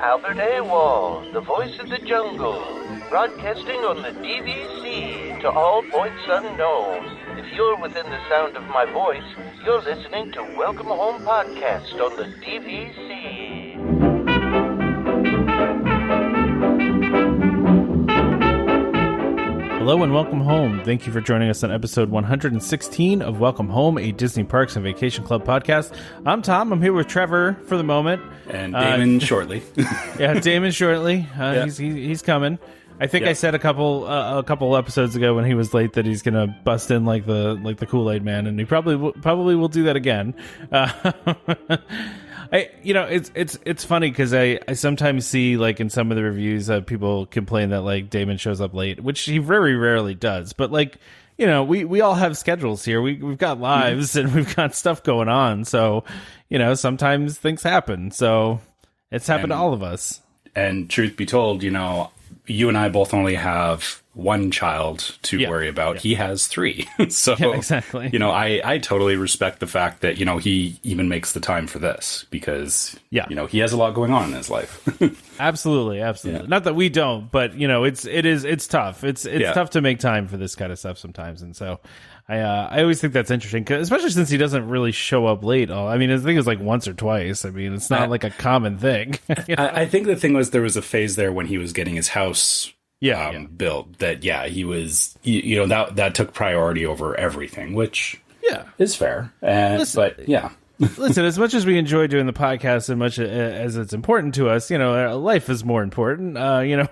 Albert Awol, the voice of the jungle, broadcasting on the DVC to all points unknown. If you're within the sound of my voice, you're listening to Welcome Home Podcast on the DVC. Hello and welcome home. Thank you for joining us on episode 116 of Welcome Home, a Disney Parks and Vacation Club podcast. I'm Tom. I'm here with Trevor for the moment. And Damon shortly. Yeah, Damon shortly. He's coming. I think I said a couple episodes ago when he was late that he's gonna bust in like the Kool-Aid Man, and he probably will do that again. It's funny because I sometimes see like in some of the reviews people complain that like Damon shows up late, which he very rarely does. But like, you know, we all have schedules here. We've got lives and we've got stuff going on. So, you know, sometimes things happen. So it's happened to all of us. And truth be told, you know, you and I both only have one child to worry about. Yeah. He has three. So, exactly. You know, I totally respect the fact that, you know, he even makes the time for this because, you know, he has a lot going on in his life. Absolutely. Yeah. Not that we don't, but, you know, it's tough. It's tough to make time for this kind of stuff sometimes. And so I always think that's interesting, especially since he doesn't really show up late. I mean, I think it's like once or twice. I mean, it's not like a common thing. You know? I think the thing was there was a phase there when he was getting his house built that, he was, you know, that took priority over everything, which is fair. Listen, as much as we enjoy doing the podcast and much as it's important to us, you know, life is more important. You know,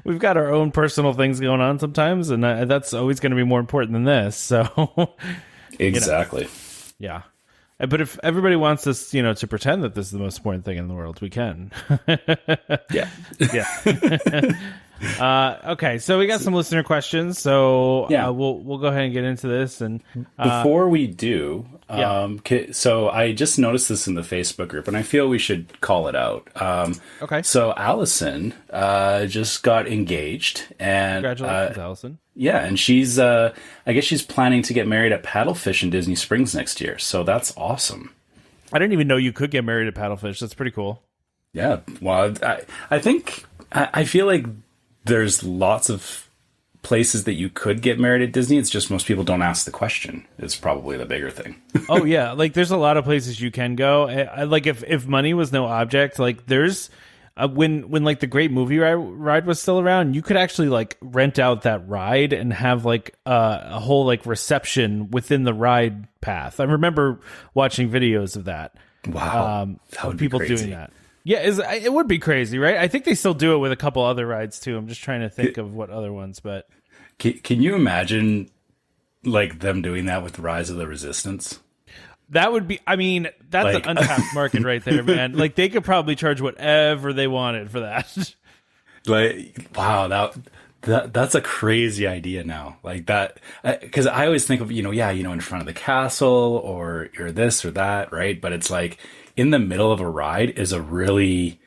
we've got our own personal things going on sometimes, and that's always going to be more important than this. So, exactly. You know, yeah. But if everybody wants us, you know, to pretend that this is the most important thing in the world, we can. Yeah. Okay, so we got some listener questions, so we'll go ahead and get into this. And before we do, so I just noticed this in the Facebook group, and I feel we should call it out. Okay. So Allison just got engaged, and congratulations, Allison. Yeah, and she's I guess she's planning to get married at Paddlefish in Disney Springs next year. So that's awesome. I didn't even know you could get married at Paddlefish. That's pretty cool. Yeah, well, I think I feel like there's lots of places that you could get married at Disney. It's just most people don't ask the question. It's probably the bigger thing. Oh yeah, like there's a lot of places you can go. Like if money was no object, like there's when like the Great Movie Ride was still around, you could actually like rent out that ride and have like a whole like reception within the ride path. I remember watching videos of that. Wow, that would people be crazy. doing that. Yeah, it would be crazy, right? I think they still do it with a couple other rides too. I'm just trying to think of what other ones, but can you imagine like them doing that with Rise of the Resistance? That would be. I mean, that's like, an untapped market right there, man. Like they could probably charge whatever they wanted for that. Like, wow, that's a crazy idea now. Like that, because I always think of in front of the castle or this or that, right? But it's like, in the middle of a ride is a really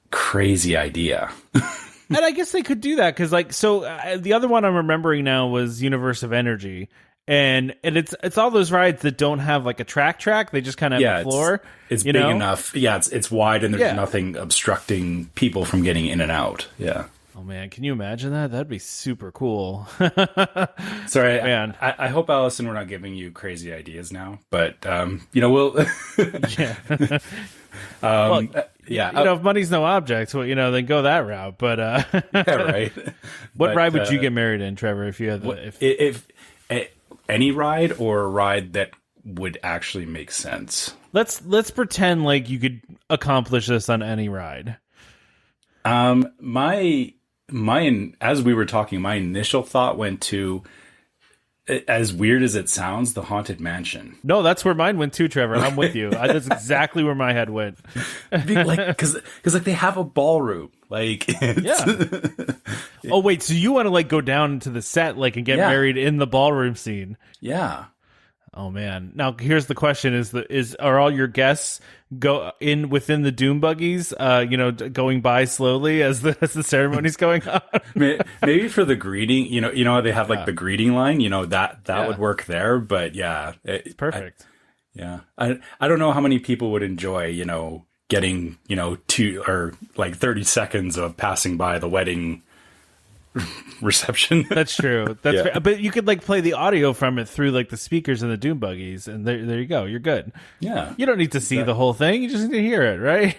crazy idea. And I guess they could do that because, like, so the other one I'm remembering now was Universe of Energy, and it's all those rides that don't have like a track. They just kind of have a floor. It's big enough. Yeah, it's wide, and there's nothing obstructing people from getting in and out. Yeah. Oh man, can you imagine that? That'd be super cool. Sorry, man. I hope, Allison, we're not giving you crazy ideas now, but we'll. If money's no object, well, then go that route. But yeah, right. What ride would you get married in, Trevor? If you had if any ride or a ride that would actually make sense. Let's pretend like you could accomplish this on any ride. As we were talking, my initial thought went to, as weird as it sounds, the Haunted Mansion. No, that's where mine went too, Trevor. I'm with you. That's exactly where my head went. Because like they have a ballroom. Like, Oh wait, so you want to like go down into the set like and get married in the ballroom scene? Yeah. Oh man! Now here's the question: are all your guests go in within the doom buggies? Going by slowly as the ceremony's going on. Maybe for the greeting, how they have like the greeting line. That would work there. But yeah, it's perfect. I don't know how many people would enjoy getting, 2 or like 30 seconds of passing by the wedding reception. That's true. That's fair. But you could like play the audio from it through like the speakers in the dune buggies, and there you go. You're good. Yeah. You don't need to see the whole thing. You just need to hear it, right?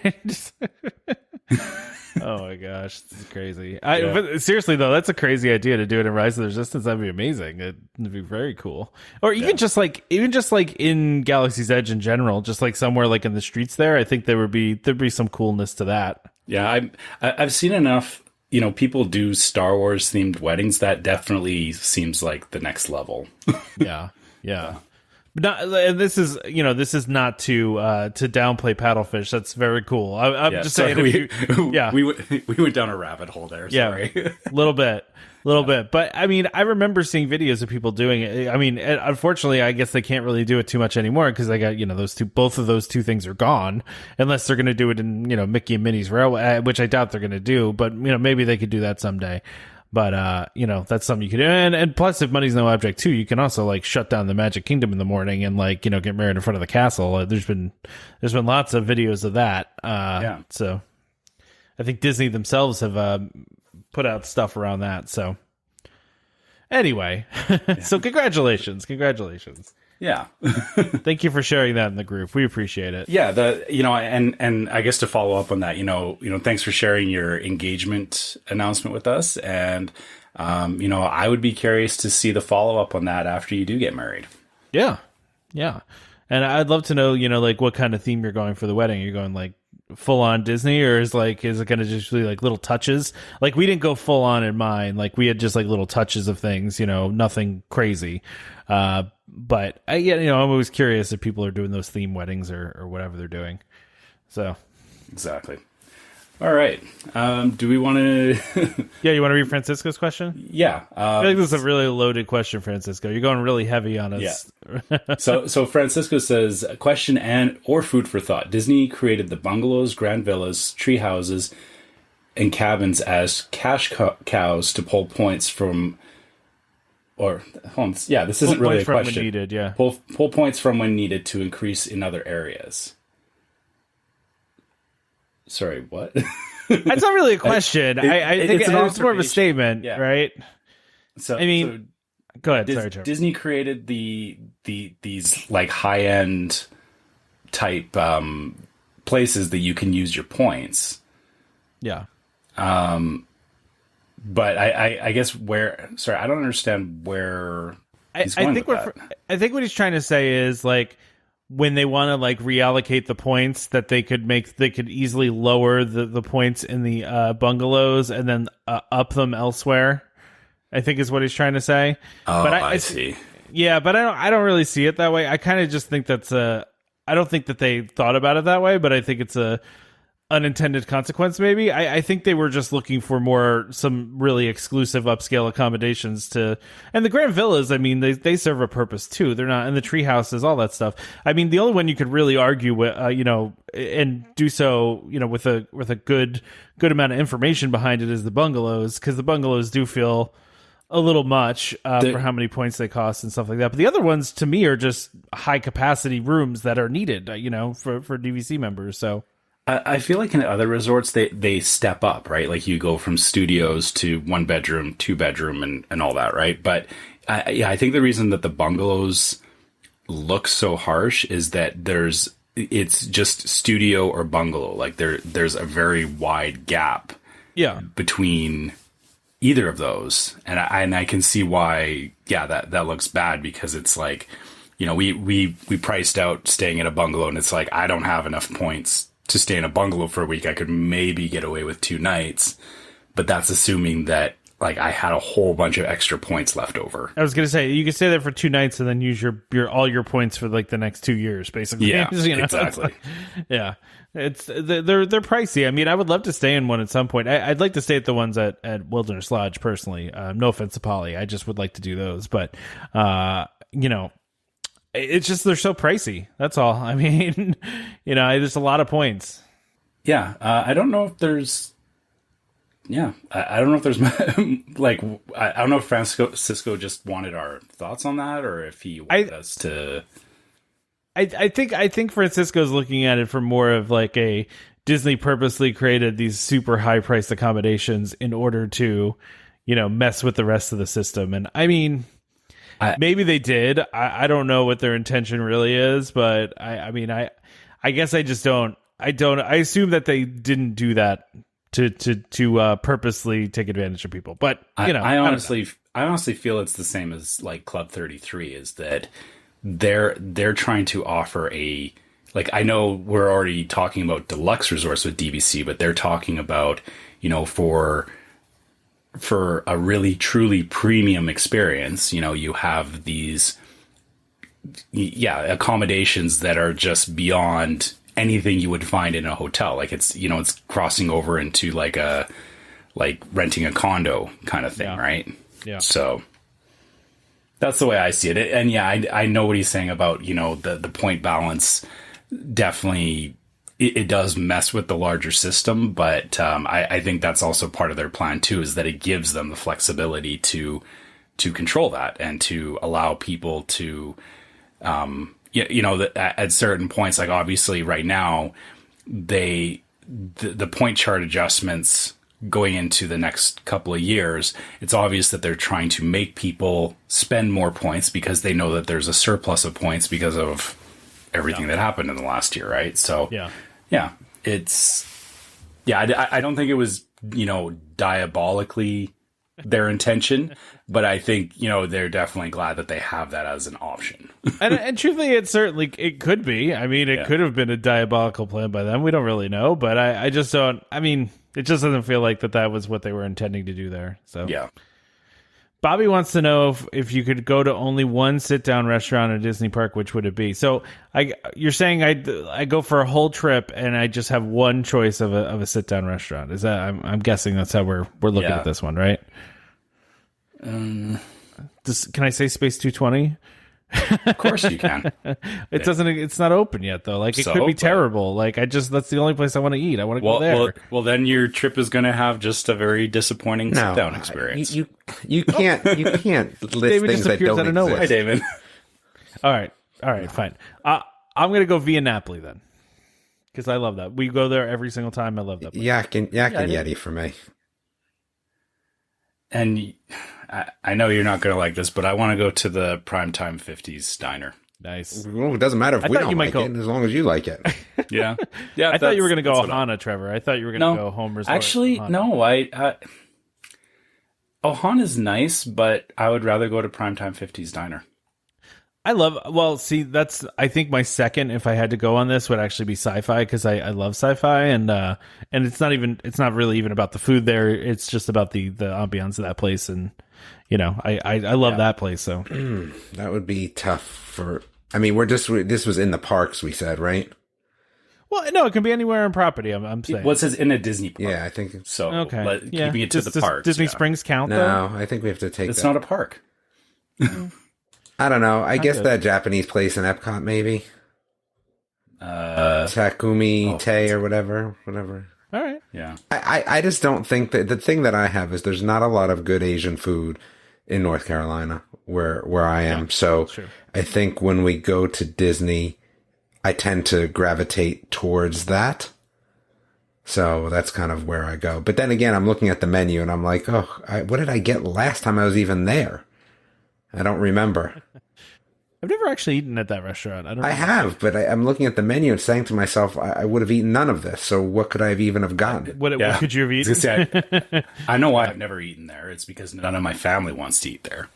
Oh my gosh, this is crazy. But seriously though, that's a crazy idea to do it in Rise of the Resistance. That'd be amazing. It'd be very cool. Or even just like in Galaxy's Edge in general, just like somewhere like in the streets there. I think there'd be some coolness to that. Yeah, I've seen enough. People do Star Wars themed weddings. That definitely seems like the next level. Yeah. And this is not to downplay Paddlefish. That's very cool. I'm just saying. We went down a rabbit hole there. Sorry. Yeah, a little bit. But I mean, I remember seeing videos of people doing it. I mean, unfortunately, I guess they can't really do it too much anymore because they got both of those two things are gone, unless they're going to do it in Mickey and Minnie's Railway, which I doubt they're going to do. But maybe they could do that someday. But, that's something you could do. And plus, if money's no object too, you can also like shut down the Magic Kingdom in the morning and like, get married in front of the castle. There's been lots of videos of that. So I think Disney themselves have, put out stuff around that. So anyway, so congratulations. Yeah. Thank you for sharing that in the group. We appreciate it. Yeah. And I guess to follow up on that, thanks for sharing your engagement announcement with us. And, I would be curious to see the follow up on that after you do get married. Yeah. Yeah. And I'd love to know, like what kind of theme you're going for the wedding. You're going like full on Disney, or is it going to just be like little touches? Like we didn't go full on in mine. Like we had just like little touches of things, nothing crazy. But I'm always curious if people are doing those theme weddings or whatever they're doing. So exactly. All right. Do we want to? Yeah, you want to read Francisco's question? Yeah. I think this is a really loaded question, Francisco. You're going really heavy on us. Yeah. So Francisco says, question or food for thought. Disney created the bungalows, grand villas, tree houses, and cabins as cash cows to pull points from. Or yeah, this isn't really a question. When needed, yeah. Pull points from when needed to increase in other areas. Sorry, what? That's not really a question. I think it's more of a statement, right? So I mean, go ahead. Sorry, Trevor. Disney created these like high end type places that you can use your points. Yeah. But I guess I don't understand where he's going with that. I think what he's trying to say is like when they want to like reallocate the points that they could easily lower the points in the bungalows and then up them elsewhere. I think is what he's trying to say. Oh, but I see. Yeah, but I don't really see it that way. I kind of just think I don't think that they thought about it that way, but I think it's a unintended consequence maybe. I think they were just looking for some really exclusive upscale accommodations and the grand villas, I mean, they serve a purpose too. They're not, and the tree houses, all that stuff. I mean, the only one you could really argue with, and do so, with a good amount of information behind it is the bungalows, because the bungalows do feel a little much for how many points they cost and stuff like that. But the other ones to me are just high capacity rooms that are needed, for DVC members. So I feel like in other resorts, they step up, right? Like you go from studios to 1 bedroom, 2 bedroom and all that, right? But I think the reason that the bungalows look so harsh is that it's just studio or bungalow. Like there's a very wide gap between either of those. And I can see why, that looks bad, because it's like, we priced out staying at a bungalow and it's like, I don't have enough points to stay in a bungalow for a week. I could maybe get away with 2 nights, but that's assuming that like I had a whole bunch of extra points left over. I was going to say, you could stay there for 2 nights and then use your all your points for like the next 2 years, basically. Yeah, exactly. Yeah. They're pricey. I mean, I would love to stay in one at some point. I'd like to stay at the ones at Wilderness Lodge personally. No offense to Polly. I just would like to do those, but it's just they're so pricey. That's all. I mean, there's a lot of points. Yeah, I don't know if there's. Yeah, I don't know if there's like I don't know if Francisco just wanted our thoughts on that, or if he wanted us to. I think Francisco's looking at it from more of like a Disney purposely created these super high priced accommodations in order to, mess with the rest of the system. And I mean, maybe they did. I don't know what their intention really is, but I guess I just don't. I assume that they didn't do that to purposely take advantage of people. But I honestly feel it's the same as like Club 33 is that they're trying to offer a, like, I know we're already talking about deluxe resorts with DVC, but they're talking about, for a really truly premium experience, you have these accommodations that are just beyond anything you would find in a hotel. Like it's crossing over into like renting a condo kind of thing, right? Yeah. So that's the way I see it. And yeah, I know what he's saying about, the point balance. Definitely it does mess with the larger system, but I think that's also part of their plan too, is that it gives them the flexibility to control that and to allow people to, at certain points, like obviously right now, the point chart adjustments going into the next couple of years, it's obvious that they're trying to make people spend more points because they know that there's a surplus of points because of everything that happened in the last year, right? So I don't think it was, diabolically their intention, but I think, they're definitely glad that they have that as an option. and truthfully, it could be. I mean, it could have been a diabolical plan by them. We don't really know, but I just don't. I mean, it just doesn't feel like that was what they were intending to do there. So yeah. Bobby wants to know if you could go to only one sit-down restaurant at Disney Park, which would it be? So you're saying I go for a whole trip and I just have one choice of a sit-down restaurant. Is that I'm guessing that's how we're looking at this one, right? Can I say Space 220? Of course you can. It's not open yet though. Like it could be terrible. Like that's the only place I want to eat. I want to go there. Well, then your trip is going to have just a very disappointing sit-down experience. You can't list David things that don't out of nowhere. Hi, David. All right, fine. I'm going to go via Napoli then, because I love that. We go there every single time. I love that place. Yak and Yeti for me. And I know you're not going to like this, but I want to go to the Primetime 50s diner. Nice. Well, it doesn't matter if we don't like it, as long as you like it. Yeah. I thought you were going to go Ohana, Trevor. I thought you were going to go home resort. Actually, Ohana. No. Ohana's nice, but I would rather go to Primetime 50s diner. I think my second, if I had to go on this, would actually be sci-fi, because I love sci-fi, and it's not really even about the food there. It's just about the ambiance of that place, and I love that place. So that would be tough for. I mean, this was in the parks, we said, right? Well, no, it can be anywhere on property. I'm saying. Well, it says in a Disney park. Yeah, I think so. Okay, keeping it to the park. Disney Springs count? No, I think we have to take. It's not a park. I don't know. I guess that Japanese place in Epcot, maybe. Takumi Te or whatever. All right. Yeah. I just don't think that the thing that I have is there's not a lot of good Asian food in North Carolina where I am. Yeah, so I think when we go to Disney, I tend to gravitate towards that. So that's kind of where I go. But then again, I'm looking at the menu and I'm like, what did I get last time I was even there? I don't remember. I've never actually eaten at that restaurant. I have, but I'm looking at the menu and saying to myself, I would have eaten none of this. So what could I have even have gotten? What could you have eaten? I know why I've never eaten there. It's because none of my family wants to eat there.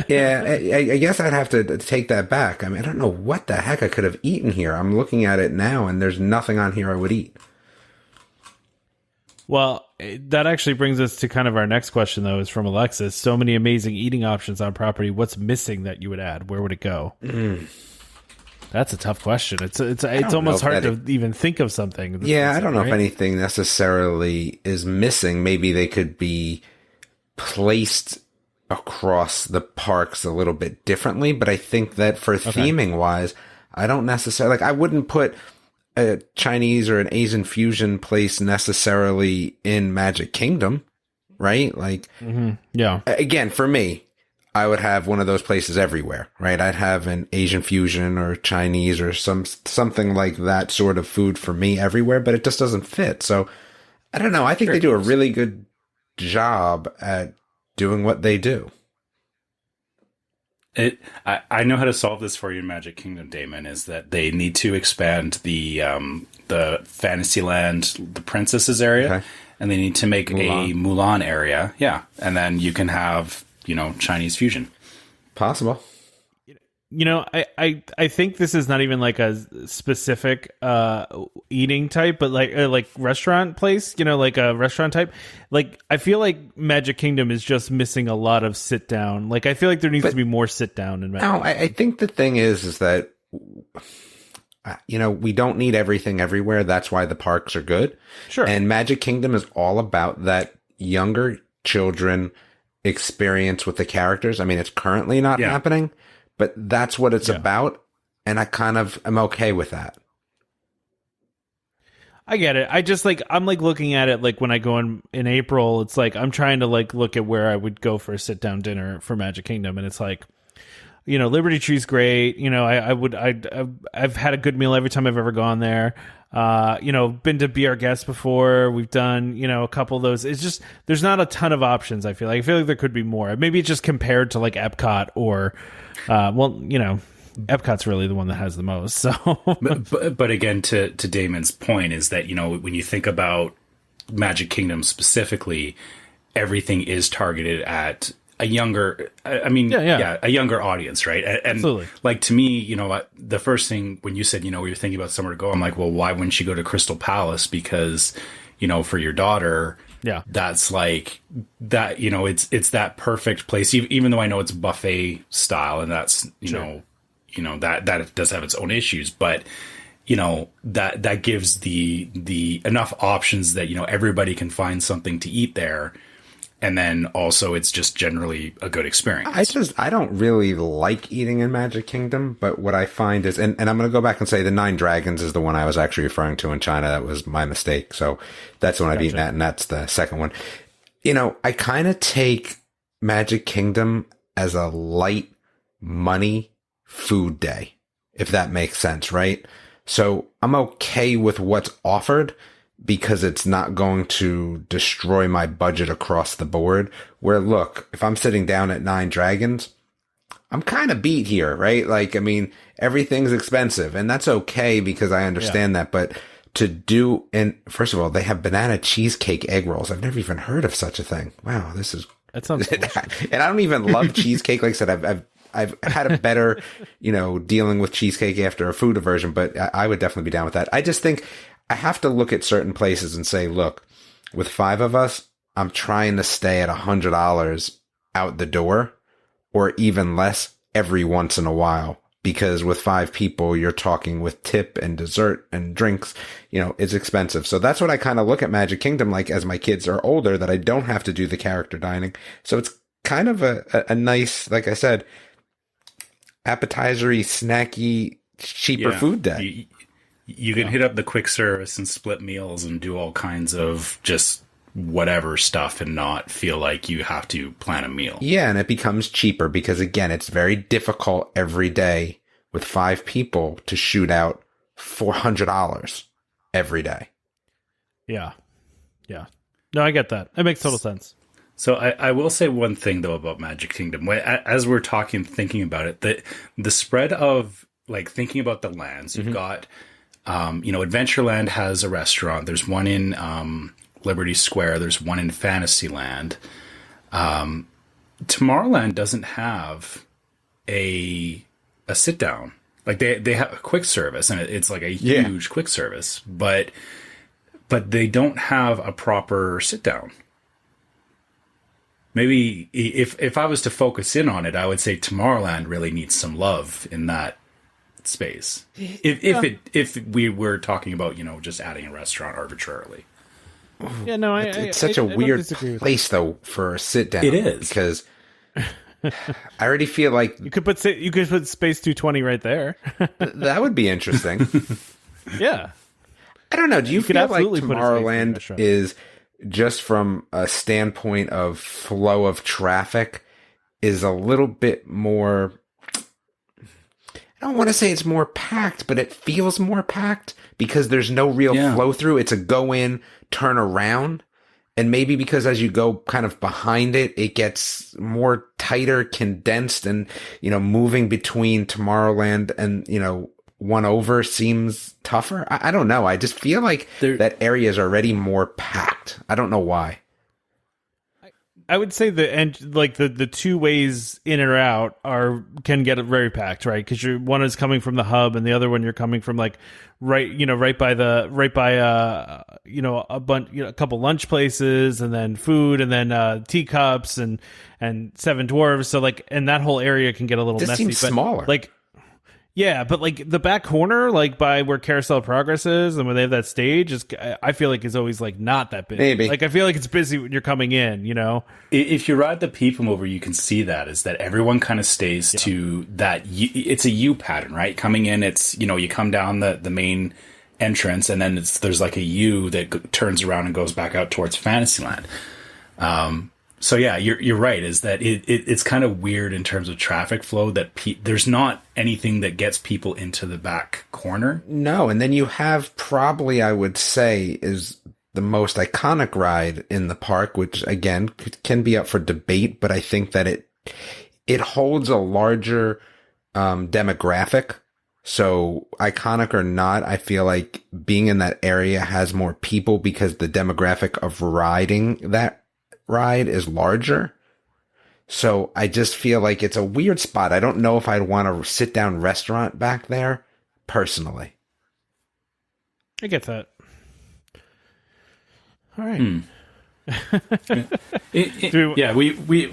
Yeah, I guess I'd have to take that back. I mean, I don't know what the heck I could have eaten here. I'm looking at it now, and there's nothing on here I would eat. Well, that actually brings us to kind of our next question, though, is from Alexis. So many amazing eating options on property. What's missing that you would add? Where would it go? That's a tough question. It's almost hard to even think of something. Yeah, I don't know if anything necessarily is missing. Maybe they could be placed across the parks a little bit differently. But I think that for theming wise, I don't necessarily I wouldn't put a Chinese or an Asian fusion place necessarily in Magic Kingdom, right? Like, yeah. Again, for me, I would have one of those places everywhere, right? I'd have an Asian fusion or Chinese or something like that sort of food for me everywhere, but it just doesn't fit. So I don't know. I think they do a really good job at doing what they do. I know how to solve this for you in Magic Kingdom, Damon, is that they need to expand the Fantasyland, the princesses area, okay, and they need to make a Mulan area. Yeah. And then you can have, Chinese fusion. Possible. I think this is not even like a specific eating type, but like restaurant place, like a restaurant type. Like I feel like Magic Kingdom is just missing a lot of sit down. Like I feel like there needs to be more sit down in Magic Kingdom. I think the thing is that we don't need everything everywhere. That's why the parks are good. Sure. And Magic Kingdom is all about that younger children experience with the characters. I mean, it's currently not happening, but that's what it's about. And I kind of am okay with that. I get it. I just I'm looking at it when I go in April, it's I'm trying to look at where I would go for a sit down dinner for Magic Kingdom. And it's Liberty Tree's great. I've had a good meal every time I've ever gone there. Been to Be Our Guest before. We've done, a couple of those. It's just, there's not a ton of options. I feel like there could be more. Maybe it's just compared to Epcot or, Epcot's really the one that has the most. So, but again, to Damon's point is that, when you think about Magic Kingdom specifically, everything is targeted at a younger, a younger audience, right? And absolutely. To me, the first thing when you said, you're thinking about somewhere to go, I'm like, well, why wouldn't you go to Crystal Palace? Because, for your daughter, that's that, it's that perfect place, even though I know it's buffet style and that's, that it does have its own issues, but that gives the enough options that, everybody can find something to eat there. And then also it's just generally a good experience. I don't really like eating in Magic Kingdom, but what I find is, and I'm going to go back and say the Nine Dragons is the one I was actually referring to in China. That was my mistake. So that's the one I've eaten at, and that's the second one. I kind of take Magic Kingdom as a light money food day, if that makes sense, right? So I'm okay with what's offered, because it's not going to destroy my budget across the board. Where, look, if I'm sitting down at Nine Dragons, I'm kind of beat here, right? Everything's expensive, and that's okay because I understand that. But and first of all, they have banana cheesecake egg rolls. I've never even heard of such a thing. Wow, that sounds and I don't even love cheesecake. Like I said, I've had a better, dealing with cheesecake after a food aversion, but I would definitely be down with that. I just think I have to look at certain places and say, look, with 5 of us, I'm trying to stay at $100 out the door, or even less every once in a while. Because with 5 people, you're talking with tip and dessert and drinks, it's expensive. So that's what I kind of look at Magic Kingdom as my kids are older, that I don't have to do the character dining. So it's kind of a nice, like I said, appetizery, snacky, cheaper food day. You can hit up the quick service and split meals and do all kinds of just whatever stuff and not feel like you have to plan a meal. Yeah, and it becomes cheaper because, again, it's very difficult every day with 5 people to shoot out $400 every day. Yeah. Yeah. No, I get that. It makes total sense. So I will say one thing, though, about Magic Kingdom. As we're thinking about it, the spread of, thinking about the lands, you've got... Adventureland has a restaurant. There's one in Liberty Square. There's one in Fantasyland. Tomorrowland doesn't have a sit down. They have a quick service, and it's a huge quick service, but they don't have a proper sit down. Maybe if I was to focus in on it, I would say Tomorrowland really needs some love in that space. If we were talking about, just adding a restaurant arbitrarily. Yeah, no, it's such a weird place though for a sit down. It is, because I already feel like you could put Space 220 right there. That would be interesting. Yeah, I don't know. Do you feel like Tomorrowland is, just from a standpoint of flow of traffic, is a little bit more, I don't want to say it's more packed, but it feels more packed because there's no real flow through. It's a go in, turn around. And maybe because as you go kind of behind it, it gets more tighter, condensed, and, moving between Tomorrowland and, One Over seems tougher. I don't know. I just feel like that area is already more packed. I don't know why. I would say the two ways in or out can get very packed, right? Because one is coming from the hub, and the other one you're coming from right by a couple lunch places, and then food, and then teacups and Seven Dwarves. So and that whole area can get a little this messy. Seems smaller. Yeah, but the back corner, by where Carousel of Progress is, and when they have that stage, I feel like is always not that big. Maybe I feel like it's busy when you're coming in. If you ride the People Mover, you can see is that everyone kind of stays to that. It's a U pattern, right? Coming in, it's you come down the main entrance, and then there's a U that turns around and goes back out towards Fantasyland. So yeah, you're right. Is that it's kind of weird in terms of traffic flow that there's not anything that gets people into the back corner. No, and then you have probably, I would say, is the most iconic ride in the park, which again can be up for debate, but I think that it holds a larger demographic. So iconic or not, I feel like being in that area has more people because the demographic of riding that ride is larger. So I just feel like it's a weird spot. I don't know if I'd want a sit down restaurant back there personally. I get that. All right.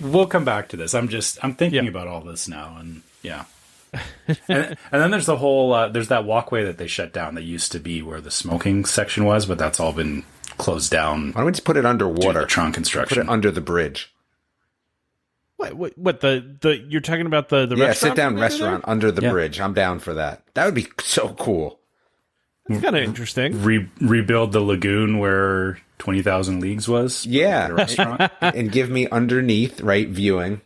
We'll come back to this. I'm thinking about all this now, and and then there's the whole there's that walkway that they shut down that used to be where the smoking section was, but that's all been closed down. Why don't we just put it underwater? The trunk construction. Put it under the bridge. What the you're talking about the restaurant? Sit down restaurant under the bridge. I'm down for that. That would be so cool. It's kind of interesting. Rebuild the lagoon where 20,000 Leagues was. Yeah, restaurant. And give me underneath viewing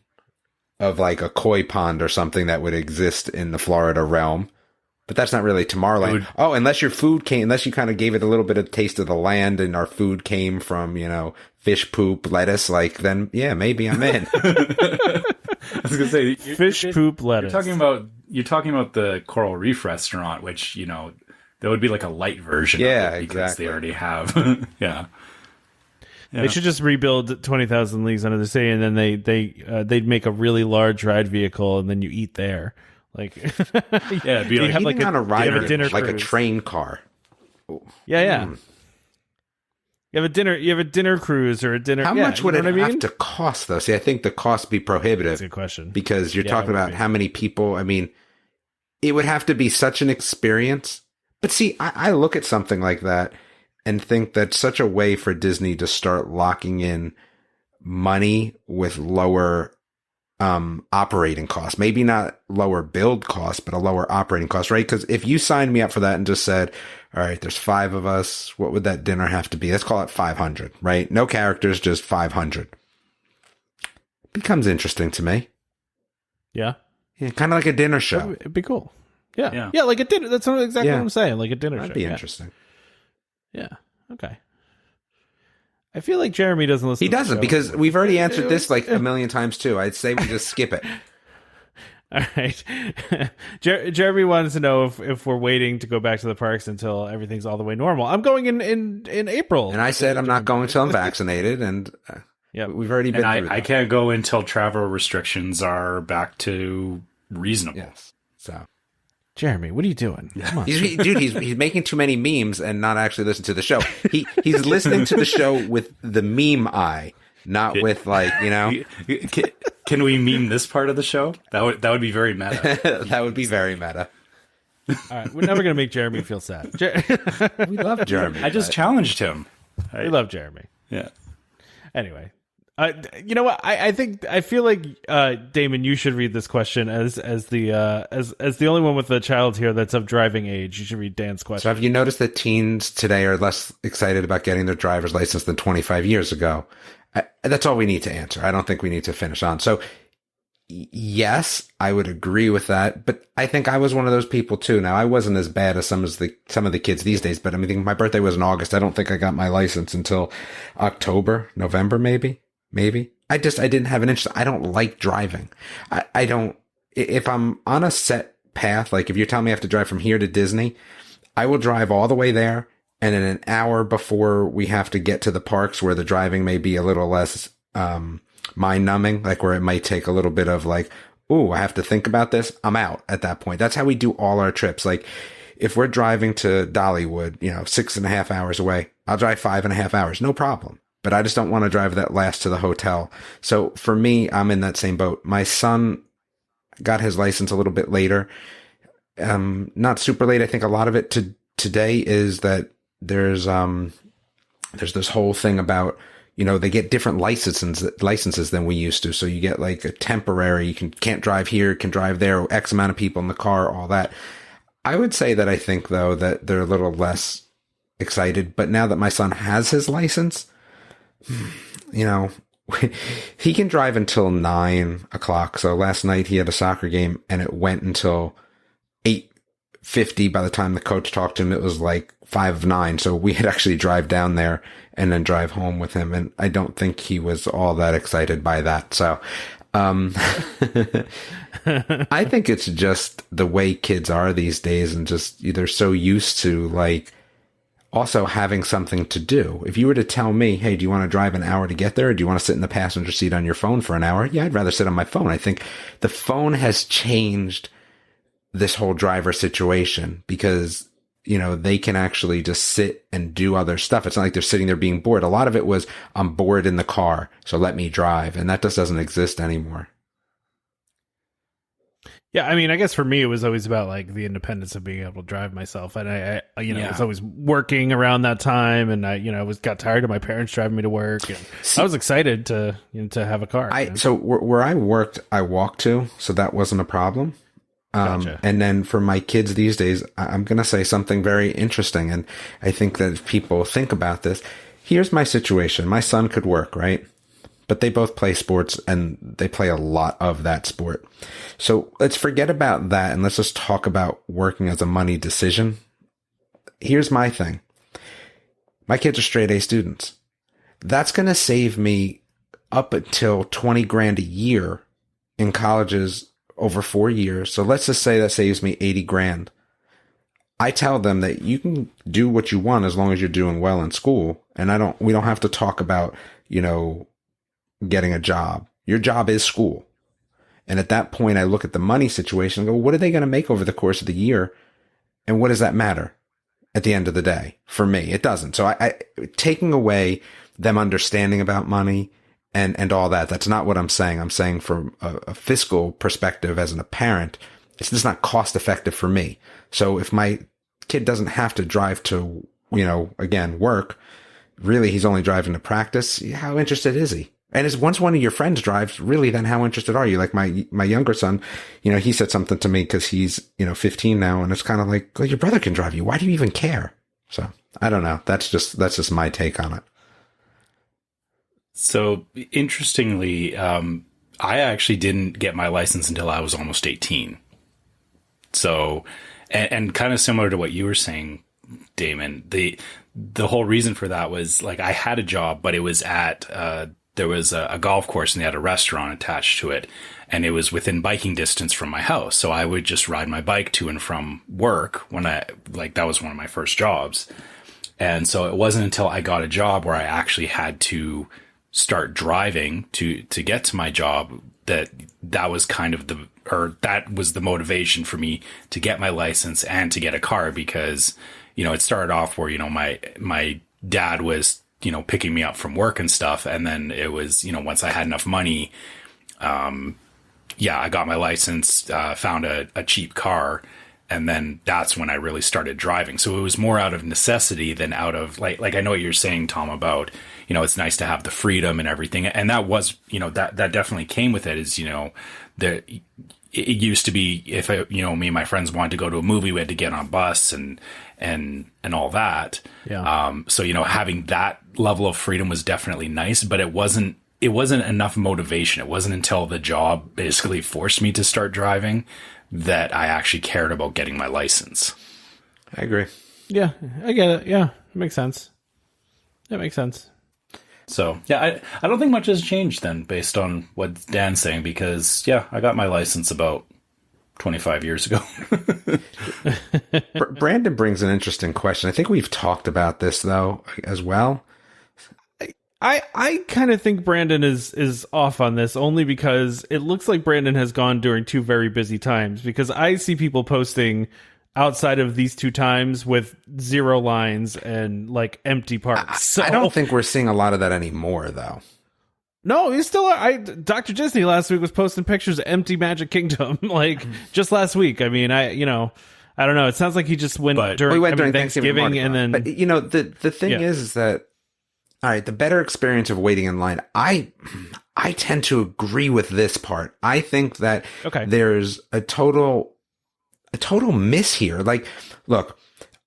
of a koi pond or something that would exist in the Florida realm. But that's not really Tomorrowland. Unless you kind of gave it a little bit of taste of the land and our food came from, fish poop, lettuce, then, yeah, maybe I'm in. I was going to say, fish poop, lettuce. You're talking about the Coral Reef restaurant, which, that would be a light version of it because exactly. they already have. Yeah. They should just rebuild 20,000 Leagues Under the Sea, and then they'd make a really large ride vehicle, and then you eat there. It'd be have on a ride, dinner like cruise. A train car. Yeah. You have a dinner cruise or a dinner. How much would it have to cost, though? See, I think the cost be prohibitive. That's a good question. Because you're talking about how many people. I mean, it would have to be such an experience. But see, I look at something like that and think that's such a way for Disney to start locking in money with lower operating costs. Maybe not lower build costs, but a lower operating cost, right? Because if you signed me up for that and just said, all right, there's 5 of us, what would that dinner have to be? Let's call it 500, right? No characters, just 500. Becomes interesting to me. Yeah, kind of like a dinner show. It'd be cool. Yeah, like a dinner. That's exactly what I'm saying. Like a dinner show. That'd be interesting. Yeah. Okay. I feel like Jeremy doesn't listen. He doesn't, because we've already answered this a million times too. I'd say we just skip it. All right. Jeremy wanted to know if we're waiting to go back to the parks until everything's all the way normal. I'm going in April. And I said I'm not going until I'm vaccinated, and we've already been through that. I can't go until travel restrictions are back to reasonable. Yes. So, Jeremy, what are you doing? Come on. He's making too many memes and not actually listening to the show. He's listening to the show with the meme eye, not with Can we meme this part of the show? That would be very meta. That would be very meta. All right, we're never going to make Jeremy feel sad. We love Jeremy. I just challenged him. We love Jeremy. Yeah. Anyway, you know what? I feel like Damon, you should read this question as the only one with a child here that's of driving age. You should read Dan's question. So, have you noticed that teens today are less excited about getting their driver's license than 25 years ago? That's all we need to answer. I don't think we need to finish on. So, yes, I would agree with that, but I think I was one of those people too. Now, I wasn't as bad as some of the kids these days, but I mean, my birthday was in August. I don't think I got my license until October, November, maybe. I didn't have an interest. I don't like driving. I don't, if I'm on a set path, like if you're telling me I have to drive from here to Disney, I will drive all the way there. And in an hour before we have to get to the parks where the driving may be a little less, mind numbing, like where it might take a little bit of like, ooh, I have to think about this. I'm out at that point. That's how we do all our trips. Like if we're driving to Dollywood, 6.5 hours away, I'll drive 5.5 hours. No problem. But I just don't want to drive that last to the hotel. So for me, I'm in that same boat. My son got his license a little bit later. Not super late. I think a lot of it today is that there's this whole thing about, they get different licenses than we used to. So you get like a temporary, you can't drive here, can drive there, X amount of people in the car, all that. I would say that I think though that they're a little less excited, but now that my son has his license, he can drive until 9:00. So last night he had a soccer game and it went until 8:50. By the time the coach talked to him, it was like 5:09. So we had actually drive down there and then drive home with him. And I don't think he was all that excited by that. So, I think it's just the way kids are these days and just they're so used to like also having something to do. If you were to tell me, hey, do you want to drive an hour to get there? Or do you want to sit in the passenger seat on your phone for an hour? Yeah, I'd rather sit on my phone. I think the phone has changed this whole driver situation because, they can actually just sit and do other stuff. It's not like they're sitting there being bored. A lot of it was, I'm bored in the car, so let me drive. And that just doesn't exist anymore. Yeah, I mean, I guess for me, it was always about like the independence of being able to drive myself, and I was always working around that time, and I got tired of my parents driving me to work, and I was excited to have a car. So where I worked, I walked to, so that wasn't a problem. Gotcha. And then for my kids these days, I'm going to say something very interesting, and I think that if people think about this, here's my situation: my son could work, right? But they both play sports and they play a lot of that sport. So let's forget about that and let's just talk about working as a money decision. Here's my thing. My kids are straight A students. That's going to save me up until 20 grand a year in colleges over 4 years. So let's just say that saves me 80 grand. I tell them that you can do what you want as long as you're doing well in school. And we don't have to talk about, getting a job. Your job is school. And at that point, I look at the money situation and go, what are they going to make over the course of the year? And what does that matter at the end of the day? For me, it doesn't. So I taking away them understanding about money and all that, that's not what I'm saying. I'm saying from a fiscal perspective as a parent, it's just not cost effective for me. So if my kid doesn't have to drive to, again, work, really he's only driving to practice, how interested is he? And once one of your friends drives, really, then how interested are you? Like my younger son, he said something to me because he's, 15 now. And it's kind of like, well, your brother can drive you. Why do you even care? So I don't know. That's just my take on it. So interestingly, I actually didn't get my license until I was almost 18. So, and kind of similar to what you were saying, Damon, the whole reason for that was like I had a job, but it was at, there was a golf course and they had a restaurant attached to it, and it was within biking distance from my house. So I would just ride my bike to and from work that was one of my first jobs. And so it wasn't until I got a job where I actually had to start driving to get to my job that was kind of that was the motivation for me to get my license and to get a car, because, it started off where, my dad was, picking me up from work and stuff. And then it was, once I had enough money, I got my license, found a cheap car. And then that's when I really started driving. So it was more out of necessity than out of like I know what you're saying, Tom, about, it's nice to have the freedom and everything. And that was, that definitely came with it is, it used to be if me and my friends wanted to go to a movie, we had to get on a bus and all that. Yeah. So, having that level of freedom was definitely nice, but it wasn't it wasn't enough motivation. It wasn't until the job basically forced me to start driving that I actually cared about getting my license. I agree. Yeah, I get it. Yeah, it makes sense. That makes sense. So, yeah, I don't think much has changed then based on what Dan's saying because, yeah, I got my license about 25 years ago. Brandon brings an interesting question. I think we've talked about this, though, as well. I kind of think Brandon is off on this only because it looks like Brandon has gone during two very busy times, because I see people posting outside of these two times with 0 lines and like empty parks. So, I don't think we're seeing a lot of that anymore, though. No, he's still. Dr. Disney last week was posting pictures of empty Magic Kingdom, like just last week. I mean, I don't know. It sounds like he just went during Thanksgiving and then. But the thing is that, all right, the better experience of waiting in line. I tend to agree with this part. I think that there's a total miss here. Like, look,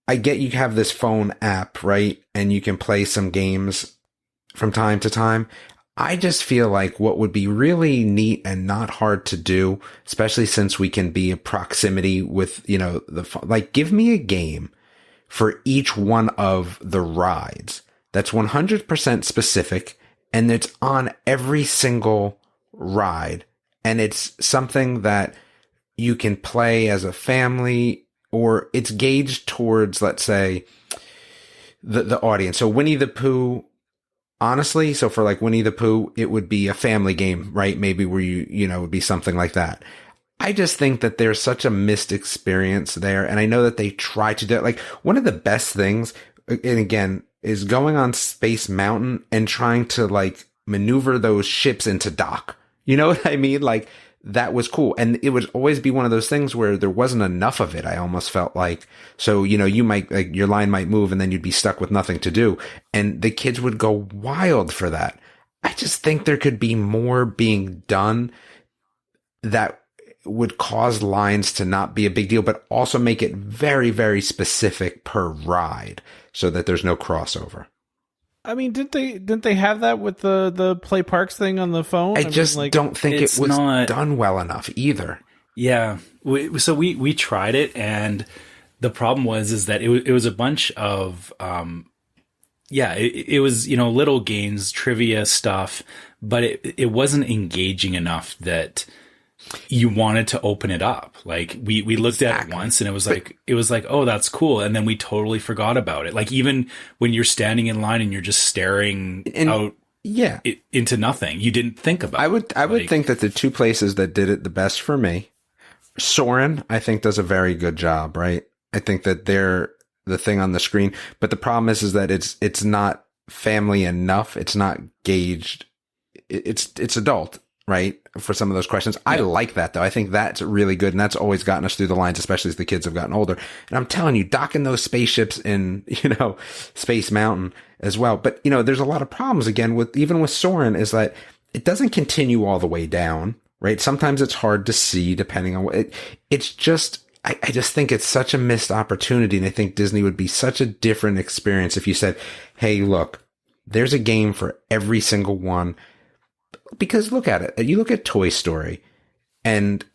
I get you have this phone app, right? And you can play some games from time to time. I just feel like what would be really neat and not hard to do, especially since we can be in proximity with, like, give me a game for each one of the rides that's 100% specific and it's on every single ride. And it's something that you can play as a family, or it's gauged towards, let's say, the audience. So Winnie the Pooh, honestly, so for like Winnie the Pooh, it would be a family game, right? Maybe where it would be something like that. I just think that there's such a missed experience there. And I know that they try to do it. Like, one of the best things, and again, is going on Space Mountain and trying to like maneuver those ships into dock. You know what I mean? Like, that was cool. And it would always be one of those things where there wasn't enough of it. I almost felt like, so, you might, like, your line might move and then you'd be stuck with nothing to do. And the kids would go wild for that. I just think there could be more being done that would cause lines to not be a big deal, but also make it very, very specific per ride so that there's no crossover. I mean, didn't they have that with the Play Parks thing on the phone? I just don't think it was done well enough either. Yeah. So we tried it, and the problem is that it was a bunch of, it was, little games, trivia stuff, but it wasn't engaging enough that you wanted to open it up. Like, we looked at it once and it was like, oh, that's cool. And then we totally forgot about it. Like, even when you're standing in line and you're just staring out into nothing, you didn't think about it. I would think that the two places that did it the best for me, Soarin', I think, does a very good job, right? I think that they're the thing on the screen, but the problem is that it's not family enough. It's not gauged. It's adult, right? For some of those questions. I like that, though. I think that's really good. And that's always gotten us through the lines, especially as the kids have gotten older. And I'm telling you, docking those spaceships in, Space Mountain as well. But, there's a lot of problems again even with Soarin', is that it doesn't continue all the way down, right? Sometimes it's hard to see depending on what it's just, I just think it's such a missed opportunity. And I think Disney would be such a different experience if you said, hey, look, there's a game for every single one. Because look at it. You look at Toy Story, and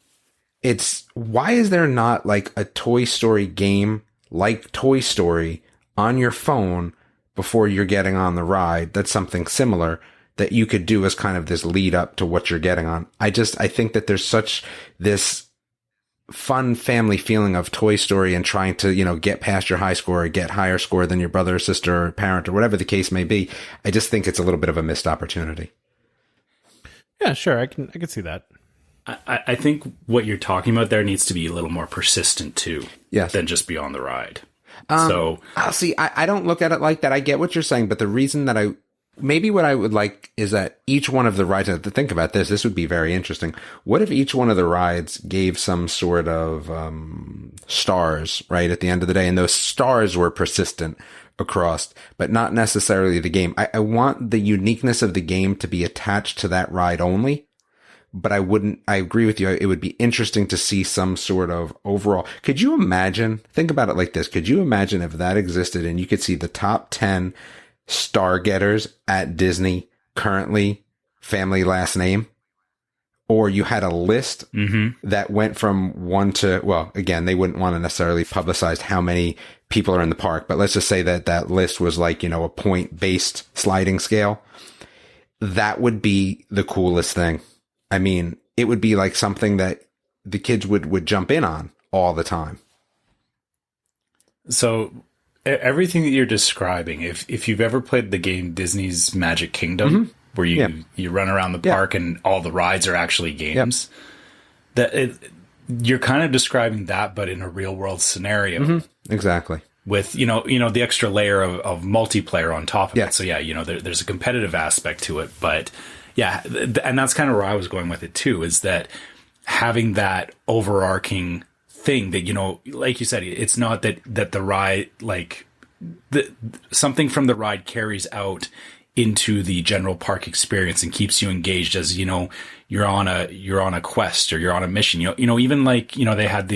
why is there not like a Toy Story game like Toy Story on your phone before you're getting on the ride? That's something similar that you could do as kind of this lead up to what you're getting on. I think that there's such this fun family feeling of Toy Story and trying to, get past your high score or get higher score than your brother or sister or parent or whatever the case may be. I just think it's a little bit of a missed opportunity. Yeah, sure. I can see that. I think what you're talking about there needs to be a little more persistent too, than just be on the ride. I'll see. I don't look at it like that. I get what you're saying, but the reason that what I would like is that each one of the rides, to think about this would be very interesting. What if each one of the rides gave some sort of stars, right, at the end of the day, and those stars were persistent across, but not necessarily the game. I want the uniqueness of the game to be attached to that ride only, but I agree with you. It would be interesting to see some sort of overall. Could you imagine, think about it like this. Could you imagine if that existed and you could see the top 10 star getters at Disney currently family last name, or you had a list that went from one to, well, again, they wouldn't want to necessarily publicize how many people are in the park, but let's just say that that list was like, a point-based sliding scale. That would be the coolest thing. I mean, it would be like something that the kids would jump in on all the time. So everything that you're describing, if you've ever played the game Disney's Magic Kingdom, where you run around the park and all the rides are actually games, you're kind of describing that, but in a real world scenario. Exactly. With, the extra layer of multiplayer on top of it. So there's a competitive aspect to it, but and that's kind of where I was going with it too, is that having that overarching thing that, like you said, it's not that the ride, like something from the ride carries out into the general park experience and keeps you engaged as, you're on a quest or you're on a mission, even like, they had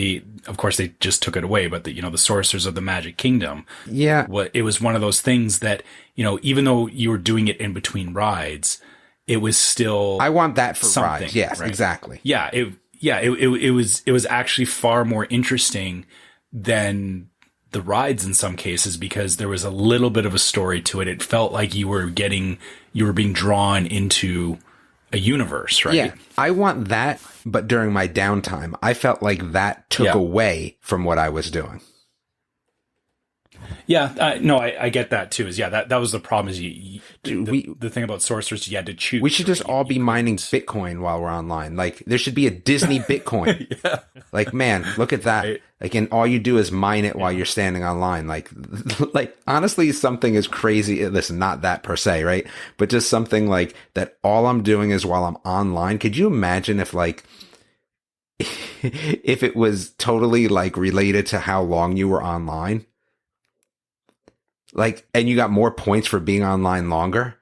of course they just took it away, but the Sorcerers of the Magic Kingdom. Yeah. It was one of those things that, even though you were doing it in between rides, it was still, I want that for something, rides. Yes, right? exactly. Yeah. It was actually far more interesting than the rides in some cases, because there was a little bit of a story to it. It felt like you were being drawn into a universe, right? Yeah, I want that, but during my downtime, I felt like that took away from what I was doing. Yeah, no, I get that too. That was the problem. Is the thing about Sorcerers, you had to choose. We should just all be mining Bitcoin while we're online. Like, there should be a Disney Bitcoin. Like, man, look at that. Right. Like, and all you do is mine it while you're standing online. Like honestly, something as crazy. Listen, not that per se, right? But just something like that. All I'm doing is while I'm online. Could you imagine if if it was totally like related to how long you were online? Like, and you got more points for being online longer,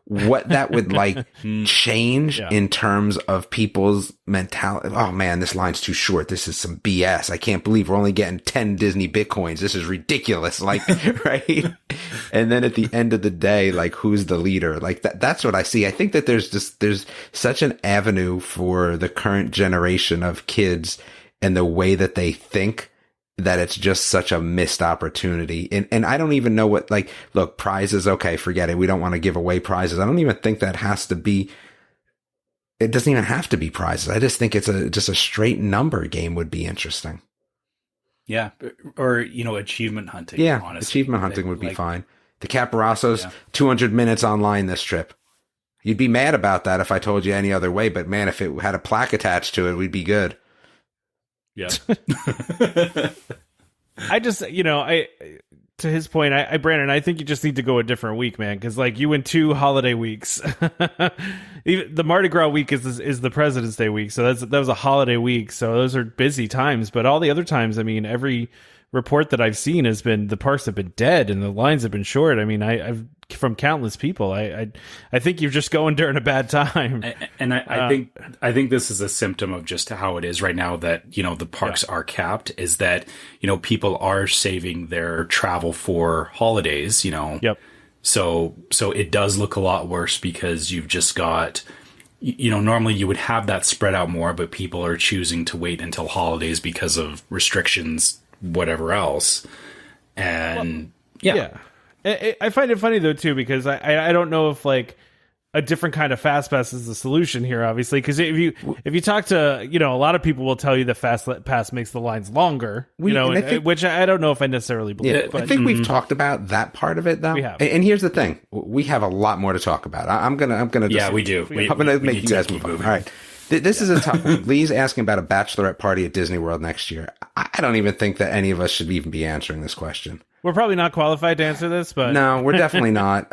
what that would like change in terms of people's mentality. Oh man, this line's too short. This is some BS. I can't believe we're only getting 10 Disney Bitcoins. This is ridiculous. Like, right. And then at the end of the day, like, who's the leader? Like that's what I see. I think that there's such an avenue for the current generation of kids and the way that they think, that it's just such a missed opportunity. And I don't even know what, like, look, prizes, okay, forget it. We don't want to give away prizes. I don't even think that has to be, it doesn't even have to be prizes. I just think it's just a straight number game would be interesting. Yeah. Or, achievement hunting. Yeah. Honestly. Achievement hunting would be fine. The Caparossos, 200 minutes online this trip. You'd be mad about that if I told you any other way, but man, if it had a plaque attached to it, we'd be good. Yeah. I just, to his point, Brandon, I think you just need to go a different week, man. Cause like you went 2 holiday weeks. Even the Mardi Gras week is the President's Day week. So that was a holiday week. So those are busy times, but all the other times, I mean, every report that I've seen has been the parks have been dead and the lines have been short. I mean, I've from countless people. I think you're just going during a bad time. And I think this is a symptom of just how it is right now, that, the parks are capped, is that, people are saving their travel for holidays, Yep. So it does look a lot worse because you've just got, normally you would have that spread out more, but people are choosing to wait until holidays because of restrictions, whatever else. And I find it funny though too, because I don't know if like a different kind of fast pass is the solution here, obviously, because if you talk to a lot of people will tell you the fast pass makes the lines longer, which I don't know if I necessarily believe. Yeah, but I think we've talked about that part of it though. We have. And here's the thing, we have a lot more to talk about. I'm gonna we do. I'm gonna make you guys move on. All right. This is a tough one. Lee's asking about a bachelorette party at Disney World next year. I don't even think that any of us should even be answering this question. We're probably not qualified to answer this, but no, we're definitely not.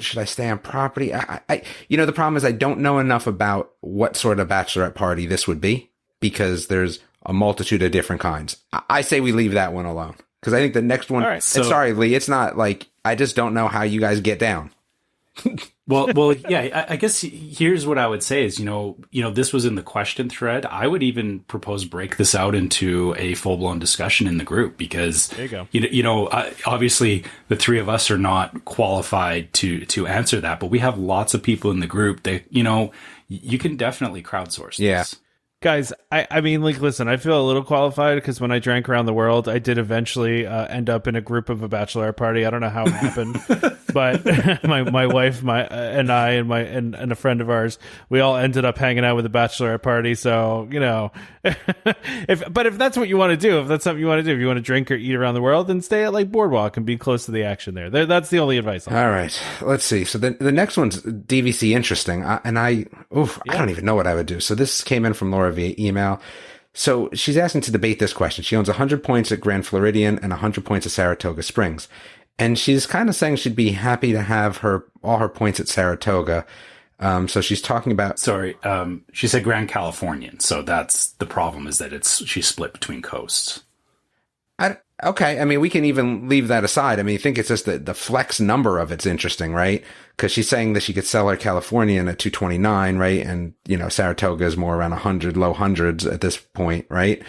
Should I stay on property? The problem is I don't know enough about what sort of bachelorette party this would be, because there's a multitude of different kinds. I say we leave that one alone, because I think the next one. All right, sorry, Lee, it's not like I just don't know how you guys get down. Well, yeah. I guess here's what I would say is, this was in the question thread. I would even propose break this out into a full blown discussion in the group because, there you go. Obviously the three of us are not qualified to answer that, but we have lots of people in the group that you can definitely crowdsource this. Guys, I mean, like, listen, I feel a little qualified because when I drank around the world, I did eventually end up in a group of a bachelorette party. I don't know how it happened, but my wife, and I, and a friend of ours, we all ended up hanging out with a bachelorette party. So, if that's what you want to do, if that's something you want to do, if you want to drink or eat around the world, then stay at like Boardwalk and be close to the action there. That's the only advice. All right, let's see. So the next one's DVC interesting, I don't even know what I would do. So this came in from Laura via email. So she's asking to debate this question. She owns 100 points at Grand Floridian and 100 points at Saratoga Springs. And she's kind of saying she'd be happy to have all her points at Saratoga. So she's talking about... Sorry, she said Grand Californian. So that's the problem, is that she's split between coasts. Okay, I mean, we can even leave that aside. I mean, I think it's just the flex number of it's interesting, right? Because she's saying that she could sell her Californian at 229, right? And, Saratoga is more around 100, low hundreds at this point, right?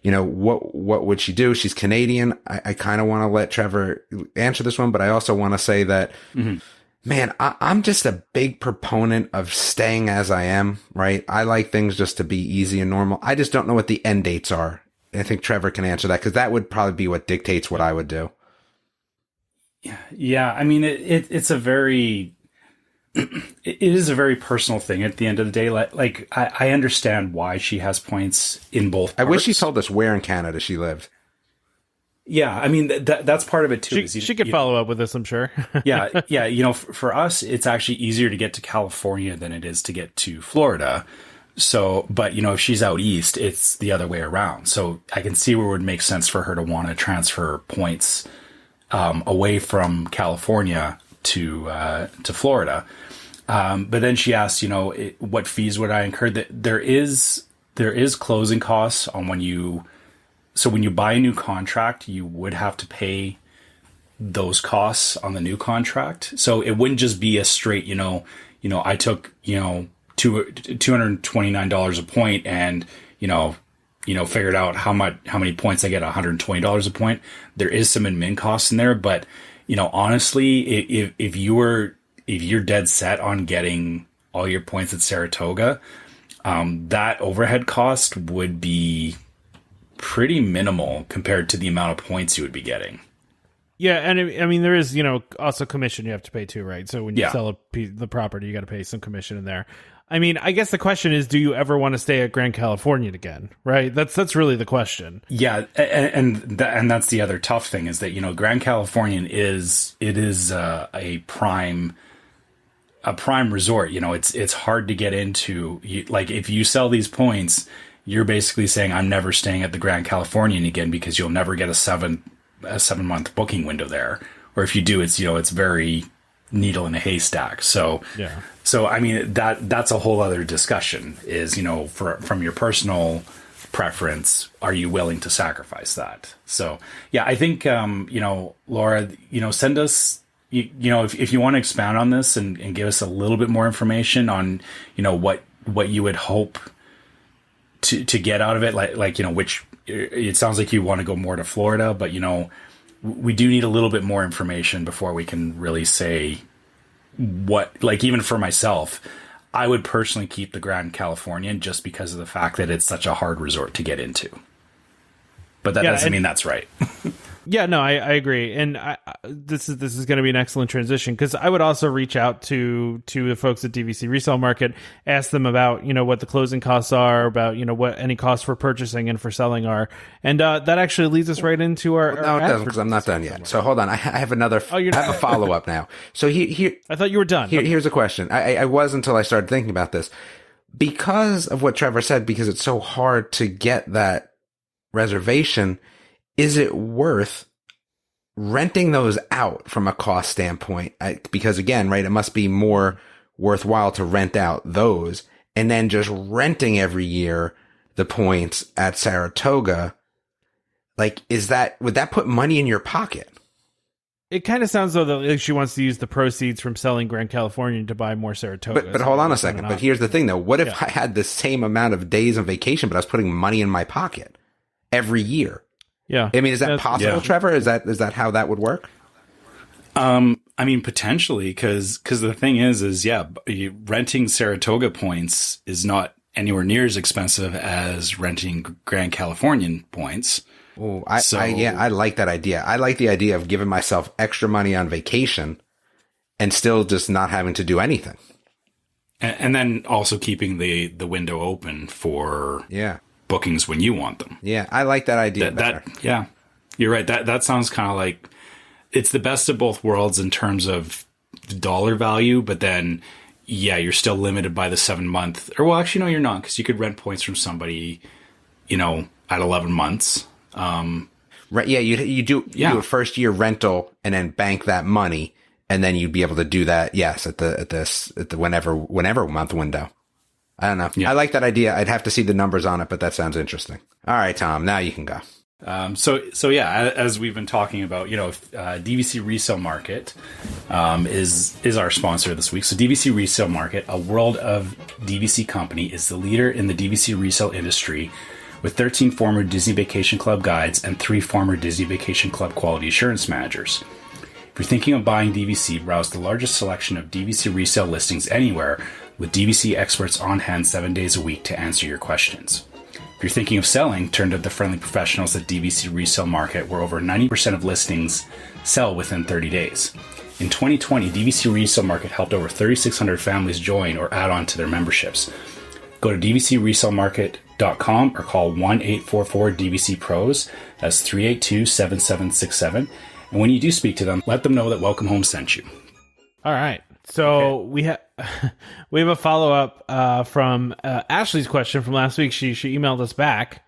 What would she do? She's Canadian. I kind of want to let Trevor answer this one, but I also want to say that, man, I'm just a big proponent of staying as I am, right? I like things just to be easy and normal. I just don't know what the end dates are. I think Trevor can answer that because that would probably be what dictates what I would do. Yeah. I mean, it's a very, it is a very personal thing at the end of the day. Like I understand why she has points in both parts. I wish she told us where in Canada she lived. Yeah. I mean, that's part of it too. She could follow up with this, I'm sure. Yeah. For us, it's actually easier to get to California than it is to get to Florida. So, but if she's out east, it's the other way around. So I can see where it would make sense for her to want to transfer points away from California to Florida. But then she asked, what fees would I incur? That there is closing costs on when you buy a new contract, you would have to pay those costs on the new contract. So it wouldn't just be a straight, I took, $229 a point and, figured out how many points I get, $120 a point. There is some admin costs in there, but, honestly, if you're dead set on getting all your points at Saratoga, that overhead cost would be pretty minimal compared to the amount of points you would be getting. Yeah, and I mean, there is, also commission you have to pay too, right? So when you sell the property, you got to pay some commission in there. I mean, I guess the question is, do you ever want to stay at Grand Californian again? Right? That's really the question. Yeah, and that's the other tough thing is that Grand Californian is a prime resort. It's hard to get into. Like if you sell these points, you're basically saying I'm never staying at the Grand Californian again because you'll never get a 7-month booking window there. Or if you do, it's very needle in a haystack. So yeah. So I mean that's a whole other discussion. Is from your personal preference, are you willing to sacrifice that? So yeah, I think Laura, send us if you want to expand on this and give us a little bit more information on what you would hope to get out of it, like which it sounds like you want to go more to Florida, but we do need a little bit more information before we can really say what, like, even for myself, I would personally keep the Grand Californian just because of the fact that it's such a hard resort to get into. But that doesn't mean that's right. Yeah, no, I agree. And this is going to be an excellent transition because I would also reach out to the folks at DVC Resale Market, ask them about, what the closing costs are, about, what any costs for purchasing and for selling are. And that actually leads us right into our... No, it doesn't because I'm not done yet. So hold on. I have another... I have a follow-up now. So here... I thought you were done. Here's a question. I was until I started thinking about this. Because of what Trevor said, because it's so hard to get that reservation... Is it worth renting those out from a cost standpoint? Because again, right, it must be more worthwhile to rent out those and then just renting every year the points at Saratoga. Like, would that put money in your pocket? It kind of sounds though that like she wants to use the proceeds from selling Grand Californian to buy more Saratoga. But hold on a second. But here's the thing though. What if I had the same amount of days on vacation, but I was putting money in my pocket every year? Yeah. I mean, is that possible, Trevor? Is that how that would work? I mean, potentially, because the thing is renting Saratoga points is not anywhere near as expensive as renting Grand Californian points. Oh, I like that idea. I like the idea of giving myself extra money on vacation and still just not having to do anything. And then also keeping the window open for bookings when you want them. Yeah, I like that idea better. Yeah, you're right. That sounds kind of like it's the best of both worlds in terms of the dollar value, but then, you're still limited by the 7 month. Or, well, actually, no, you're not, because you could rent points from somebody, at 11 months. Right? Yeah, you do a first year rental and then bank that money, and then you'd be able to do that. Yes, at the whenever month window. I don't know. Yeah. I like that idea. I'd have to see the numbers on it, but that sounds interesting. All right, Tom, now you can go. So as we've been talking about, DVC Resale Market is our sponsor this week. So DVC Resale Market, a world of DVC company, is the leader in the DVC resale industry with 13 former Disney Vacation Club guides and 3 former Disney Vacation Club quality assurance managers. If you're thinking of buying DVC, browse the largest selection of DVC resale listings anywhere with DVC experts on hand 7 days a week to answer your questions. If you're thinking of selling, turn to the friendly professionals at DVC Resale Market, where over 90% of listings sell within 30 days. In 2020, DVC Resale Market helped over 3,600 families join or add on to their memberships. Go to dvcresalemarket.com or call 1-844-DVC-PROS. That's 382-7767. And when you do speak to them, let them know that Welcome Home sent you. All right. So we have a follow up from Ashley's question from last week. She emailed us back,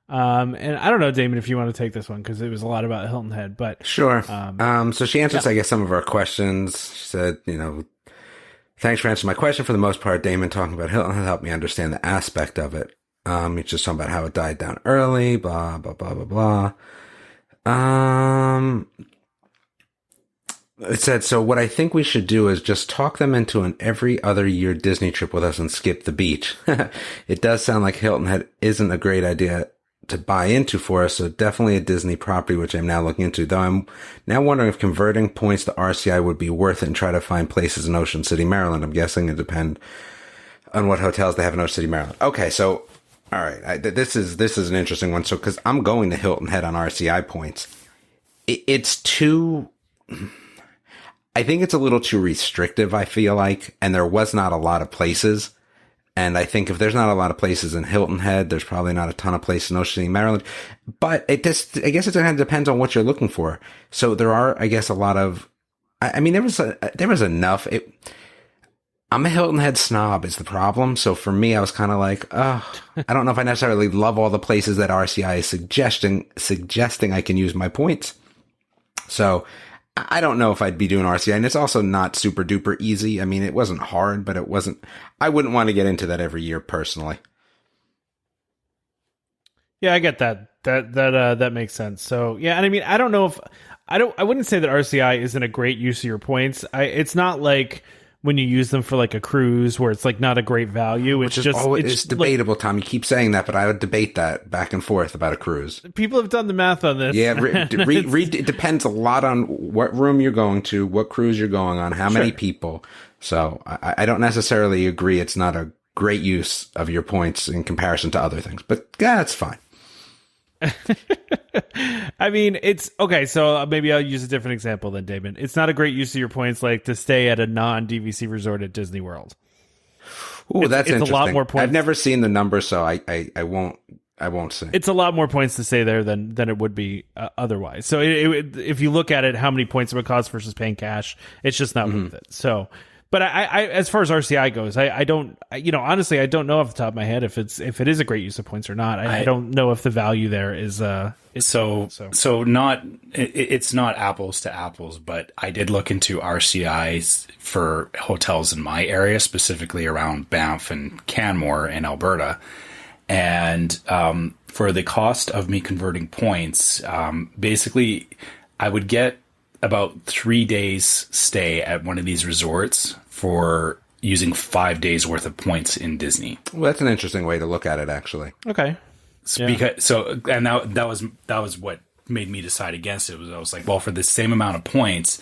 and I don't know, Damon, if you want to take this one because it was a lot about Hilton Head. But sure. So she answers, I guess, some of our questions. She said, thanks for answering my question. For the most part, Damon talking about Hilton Head helped me understand the aspect of it. It's just talking about how it died down early. Blah blah blah blah blah. It said, so what I think we should do is just talk them into an every other year Disney trip with us and skip the beach. It does sound like Hilton Head isn't a great idea to buy into for us, so definitely a Disney property, which I'm now looking into, though I'm now wondering if converting points to RCI would be worth it and try to find places in Ocean City, Maryland. I'm guessing it depends on what hotels they have in Ocean City, Maryland. Okay, so, all right, this is an interesting one. So, because I'm going to Hilton Head on RCI points, it's too... I think it's a little too restrictive, I feel like, and there was not a lot of places. And I think if there's not a lot of places in Hilton Head, there's probably not a ton of places in Ocean City, Maryland. But I guess it kind of depends on what you're looking for. So there are, I guess, a lot of, I mean, there was enough. I'm a Hilton Head snob is the problem. So for me, I was kind of like, I don't know if I necessarily love all the places that RCI is suggesting I can use my points. So I don't know if I'd be doing RCI, and it's also not super duper easy. I mean, it wasn't hard, but I wouldn't want to get into that every year personally. Yeah, I get that. That makes sense. So yeah, and I mean, I don't know if I wouldn't say that RCI isn't a great use of your points. It's not like when you use them for like a cruise where it's like not a great value. It's debatable, Tom. You keep saying that, but I would debate that back and forth about a cruise. People have done the math on this. Yeah, it depends a lot on what room you're going to, what cruise you're going on, how many people. So I don't necessarily agree it's not a great use of your points in comparison to other things, but yeah, it's fine. I mean, it's okay. So maybe I'll use a different example than Damon. It's not a great use of your points, like to stay at a non-DVC resort at Disney World. Ooh, that's interesting. A lot more points. I've never seen the numbers, so I won't say. It's a lot more points to stay there than it would be otherwise. So if you look at it, how many points it would cost versus paying cash, it's just not worth it. So. But I, as far as RCI goes, I don't, honestly, I don't know off the top of my head if it is a great use of points or not. I don't know if the value there is, it's not apples to apples, but I did look into RCIs for hotels in my area, specifically around Banff and Canmore in Alberta. And, for the cost of me converting points, basically I would get about 3 days stay at one of these resorts for using 5 days worth of points in Disney. Well, that's an interesting way to look at it, actually. Okay. And that was what made me decide against it. I was like, well, for the same amount of points,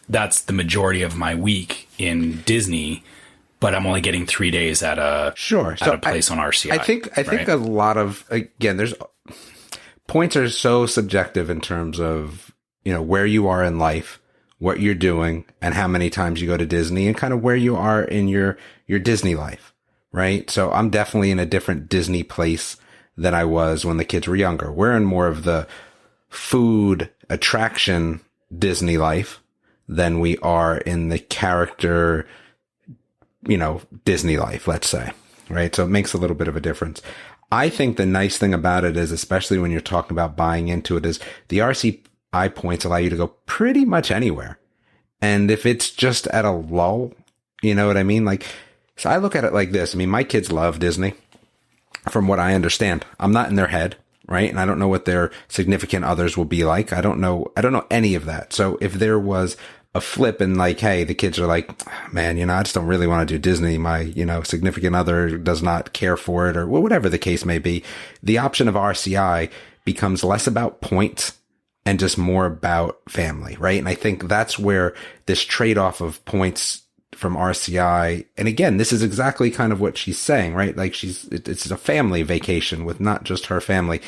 that's the majority of my week in Disney, but I'm only getting 3 days at a place on RCI. I think a lot of, again, there's points are so subjective in terms of, where you are in life, what you're doing, and how many times you go to Disney, and kind of where you are in your Disney life, right? So I'm definitely in a different Disney place than I was when the kids were younger. We're in more of the food attraction Disney life than we are in the character, Disney life, let's say, right? So it makes a little bit of a difference. I think the nice thing about it is, especially when you're talking about buying into it, is the RCI points allow you to go pretty much anywhere. And if it's just at a lull, you know what I mean? So I look at it like this. I mean, my kids love Disney from what I understand. I'm not in their head, right? And I don't know what their significant others will be like. I don't know any of that. So if there was a flip and hey, the kids are like, man, I just don't really want to do Disney. My, significant other does not care for it, or whatever the case may be. The option of RCI becomes less about points and just more about family, right? And I think that's where this trade-off of points from RCI, and again, this is exactly kind of what she's saying, right? It's a family vacation with not just her family.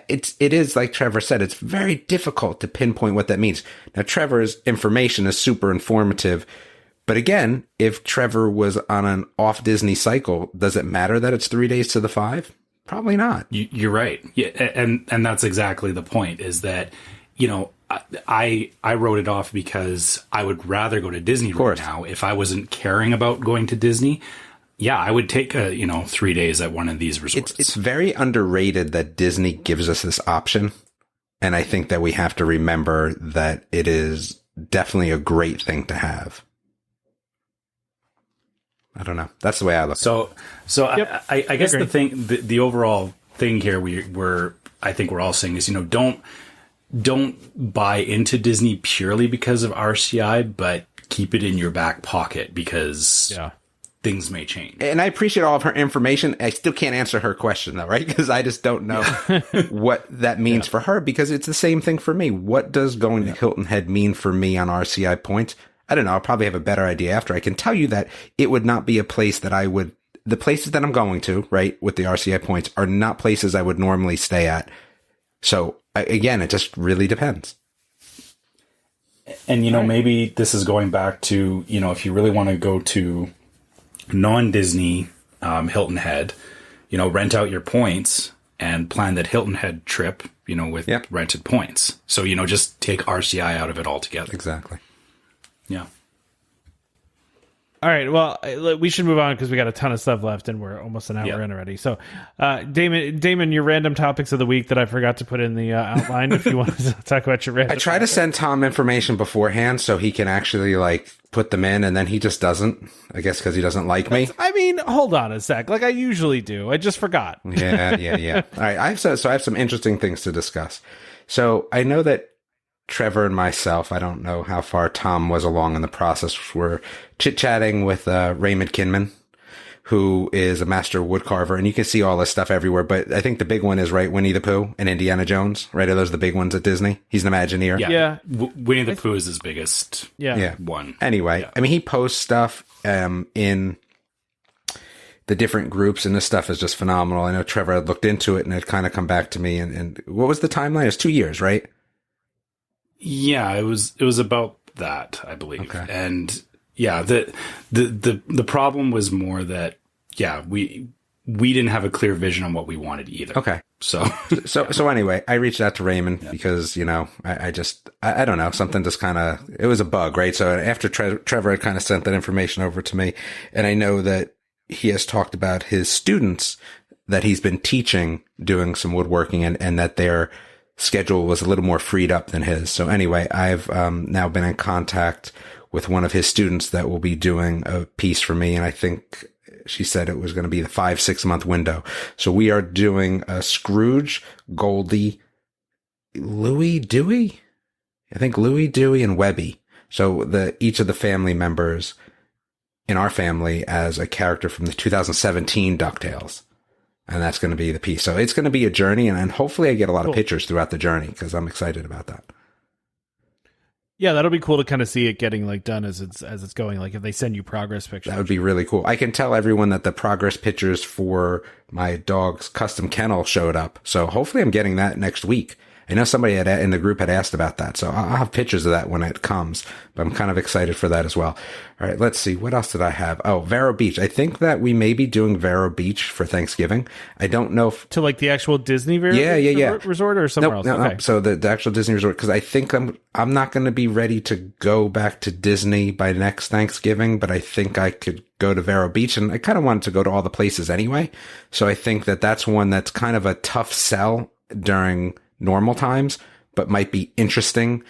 It is, like Trevor said, it's very difficult to pinpoint what that means. Now, Trevor's information is super informative, but again, if Trevor was on an off Disney cycle, does it matter that it's 3 days to the 5? Probably not. You're right. Yeah. And that's exactly the point, is that, I wrote it off because I would rather go to Disney right now. If I wasn't caring about going to Disney, I would take 3 days at one of these resorts. It's very underrated that Disney gives us this option. And I think that we have to remember that it is definitely a great thing to have. I don't know. That's the way I look. So yep. I guess the overall thing here I think we're all saying is, don't buy into Disney purely because of RCI, but keep it in your back pocket because things may change. And I appreciate all of her information. I still can't answer her question though, right? Because I just don't know what that means for her, because it's the same thing for me. What does going to Hilton Head mean for me on RCI points? I don't know. I'll probably have a better idea after. I can tell you that it would not be a place that the places that I'm going to, right, with the RCI points are not places I would normally stay at. So again, it just really depends. And, maybe this is going back to, if you really want to go to non-Disney Hilton Head, rent out your points and plan that Hilton Head trip, with rented points. So, just take RCI out of it altogether. Exactly. Yeah. All right. Well, we should move on because we got a ton of stuff left and we're almost an hour in already. So, Damon, your random topics of the week that I forgot to put in the outline. If you want to talk about your random, I try to send Tom information beforehand so he can actually put them in, and then he just doesn't. I guess because he doesn't like me. I mean, hold on a sec. Like I usually do. I just forgot. Yeah. All right. I have some interesting things to discuss. So I know that Trevor and myself, I don't know how far Tom was along in the process. We're chit-chatting with Raymond Kinman, who is a master woodcarver, and you can see all this stuff everywhere. But I think the big one is, right, Winnie the Pooh and Indiana Jones, right? Are those the big ones at Disney? He's an Imagineer. Yeah. Winnie the Pooh is his biggest one. Anyway, I mean, he posts stuff in the different groups, and this stuff is just phenomenal. I know Trevor had looked into it and had kind of come back to me. And what was the timeline? It was 2 years, right? Yeah, it was about that, I believe. Okay. And the problem was more that we didn't have a clear vision on what we wanted either. Okay. So anyway, I reached out to Raymond because, I don't know, something just kind of, it was a bug, right? So after Trevor had kind of sent that information over to me, and I know that he has talked about his students that he's been teaching doing some woodworking, and that their schedule was a little more freed up than his. So anyway, I've now been in contact with one of his students that will be doing a piece for me. And I think she said it was going to be the 5-6 month window. So we are doing a Scrooge, Goldie, Louie, Dewey. I think Louie, Dewey, and Webby. So each of the family members in our family as a character from the 2017 DuckTales. And that's going to be the piece. So it's going to be a journey, and hopefully I get a lot of pictures throughout the journey because I'm excited about that. Yeah, that'll be cool to kind of see it getting like done as it's going. Like if they send you progress pictures, that would be really cool. I can tell everyone that the progress pictures for my dog's custom kennel showed up. So hopefully I'm getting that next week. I know somebody in the group had asked about that, so I'll have pictures of that when it comes, but I'm kind of excited for that as well. All right, let's see. What else did I have? Oh, Vero Beach. I think that we may be doing Vero Beach for Thanksgiving. I don't know if... To like the actual Disney resort or somewhere else? No. So the actual Disney resort, because I think I'm not going to be ready to go back to Disney by next Thanksgiving, but I think I could go to Vero Beach, and I kind of wanted to go to all the places anyway. So I think that's one that's kind of a tough sell during normal times, but might be interesting,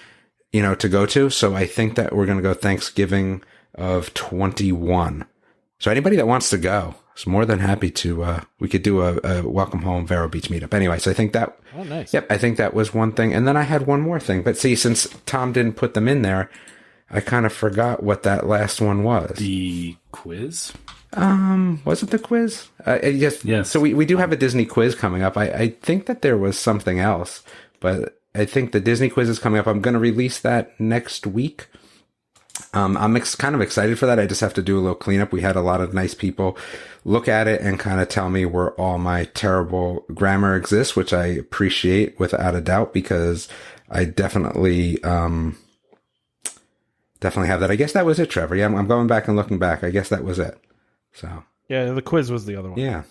to go to. So I think that we're going to go Thanksgiving of 21. So anybody that wants to go is more than happy to, we could do a welcome home Vero Beach meetup. Anyway, so I think that, oh, nice. Yep. I think that was one thing. And then I had one more thing, but see, since Tom didn't put them in there, I kind of forgot what that last one was. The quiz? Was it the quiz? Yes. So we do have a Disney quiz coming up. I think that there was something else, but I think the Disney quiz is coming up. I'm going to release that next week. I'm kind of excited for that. I just have to do a little cleanup. We had a lot of nice people look at it and kind of tell me where all my terrible grammar exists, which I appreciate without a doubt, because I definitely have that. I guess that was it, Trevor. Yeah, I'm going back and looking back. I guess that was it. So yeah, the quiz was the other one. Yeah.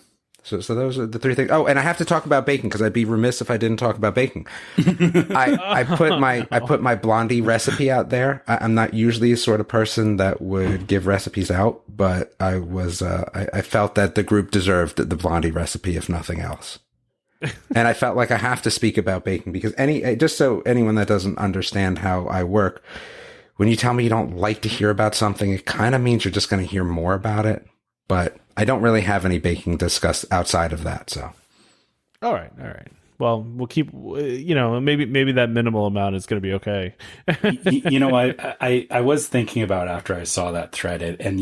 So those are the three things. Oh, and I have to talk about baking because I'd be remiss if I didn't talk about baking. I put my blondie recipe out there. I'm not usually the sort of person that would give recipes out, but I was I felt that the group deserved the blondie recipe, if nothing else. And I felt like I have to speak about baking because just so anyone that doesn't understand how I work, when you tell me you don't like to hear about something, it kind of means you're just going to hear more about it. But I don't really have any baking discussed outside of that. So, all right. Well, we'll keep. Maybe that minimal amount is going to be okay. I was thinking about after I saw that thread, and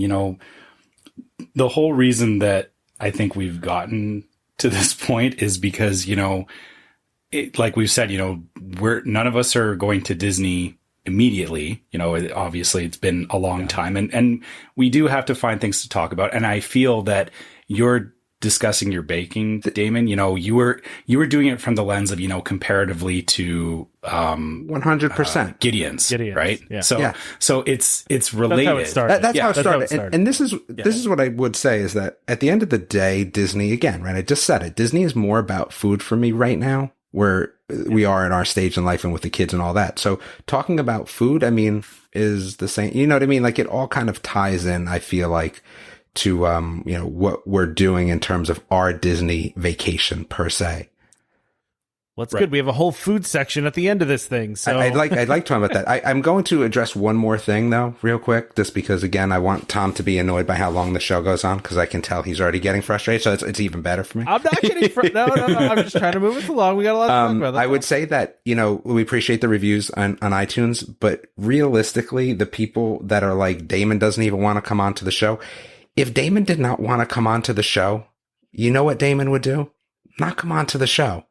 the whole reason that I think we've gotten to this point is because like we've said, none of us are going to Disney immediately. Obviously it's been a long time and we do have to find things to talk about. And I feel that you're discussing your baking, Damon, you were doing it from the lens of, comparatively to 100% Gideon's, right? Yeah. So it's related. That's how it started. That's how it started. And this is what I would say is that at the end of the day, Disney, again, right? I just said it. Disney is more about food for me right now, where we are in our stage in life and with the kids and all that. So talking about food, is the same, you know what I mean? Like it all kind of ties in, I feel like, to, what we're doing in terms of our Disney vacation per se. Well, it's good. We have a whole food section at the end of this thing. So I'd like to talk about that. I'm going to address one more thing though, real quick, just because again, I want Tom to be annoyed by how long the show goes on, because I can tell he's already getting frustrated. So it's even better for me. I'm not getting no. I'm just trying to move it along. We got a lot to talk about. I would say that, we appreciate the reviews on iTunes, but realistically, the people that are like, Damon doesn't even want to come on to the show. If Damon did not want to come on to the show, you know what Damon would do? Not come on to the show.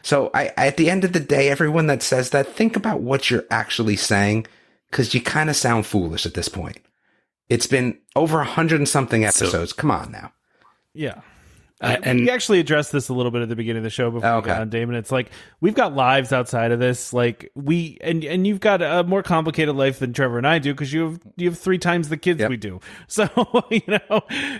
So at the end of the day, everyone that says that, think about what you're actually saying, because you kind of sound foolish at this point. It's been over 100 and something episodes. Come on now. Yeah. And we actually addressed this a little bit at the beginning of the show before we got on, Damon. It's like we've got lives outside of this. Like and you've got a more complicated life than Trevor and I do, because you have 3 times the kids we do. So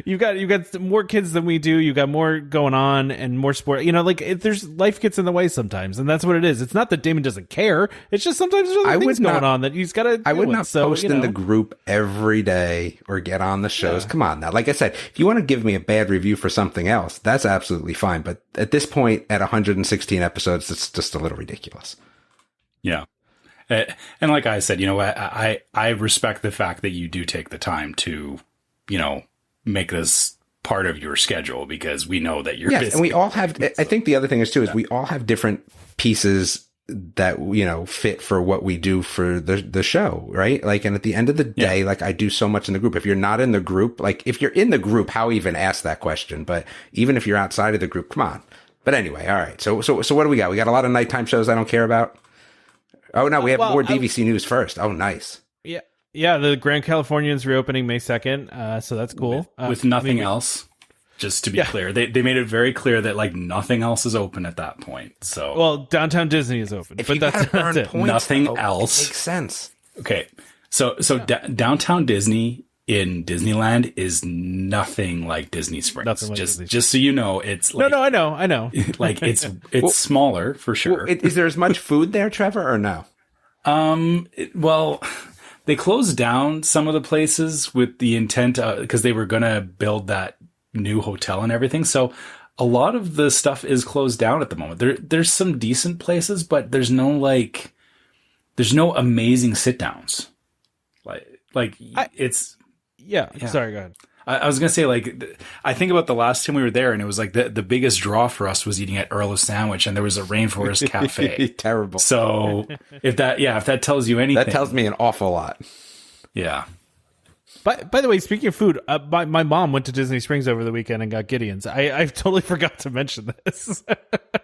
you've got more kids than we do. You've got more going on and more sport. There's life gets in the way sometimes, and that's what it is. It's not that Damon doesn't care. It's just sometimes there's other things going on that he's got to. I would not post in the group every day or get on the shows. Yeah. Come on now. Like I said, if you want to give me a bad review for something else, that's absolutely fine. But at this point, at 116 episodes, it's just a little ridiculous. Yeah. And like I said, I respect the fact that you do take the time to, make this part of your schedule, because we know that you're busy. And we all have, I think the other thing is too, is we all have different pieces that, fit for what we do for the show, right? Like, and at the end of the day, like, I do so much in the group. If you're not in the group, like, if you're in the group, how even ask that question? But even if you're outside of the group, come on. But anyway, all right. So what do we got? We got a lot of nighttime shows I don't care about. Oh no, we have more DVC news first. Oh, nice. Yeah. Yeah. The Grand Californian's reopening May 2nd. So that's cool. With nothing else. Just to be clear, they made it very clear that like nothing else is open at that point. So, well, Downtown Disney is open, but that's it. Nothing else. Makes sense. Okay, so Downtown Disney in Disneyland is nothing like Disney Springs. Like just so you know, it's like, no, I know. Like it's smaller for sure. Well, is there as much food there, Trevor, or no? Well, they closed down some of the places with the intent because they were going to build that new hotel and everything. So a lot of the stuff is closed down at the moment. There's some decent places, but there's no amazing sit downs. Sorry, go ahead. I was going to say, like, I think about the last time we were there, and it was like the biggest draw for us was eating at Earl's Sandwich, and there was a Rainforest Cafe. Terrible. So if that tells you anything, that tells me an awful lot. Yeah. By the way, speaking of food, my mom went to Disney Springs over the weekend and got Gideon's. I totally forgot to mention this.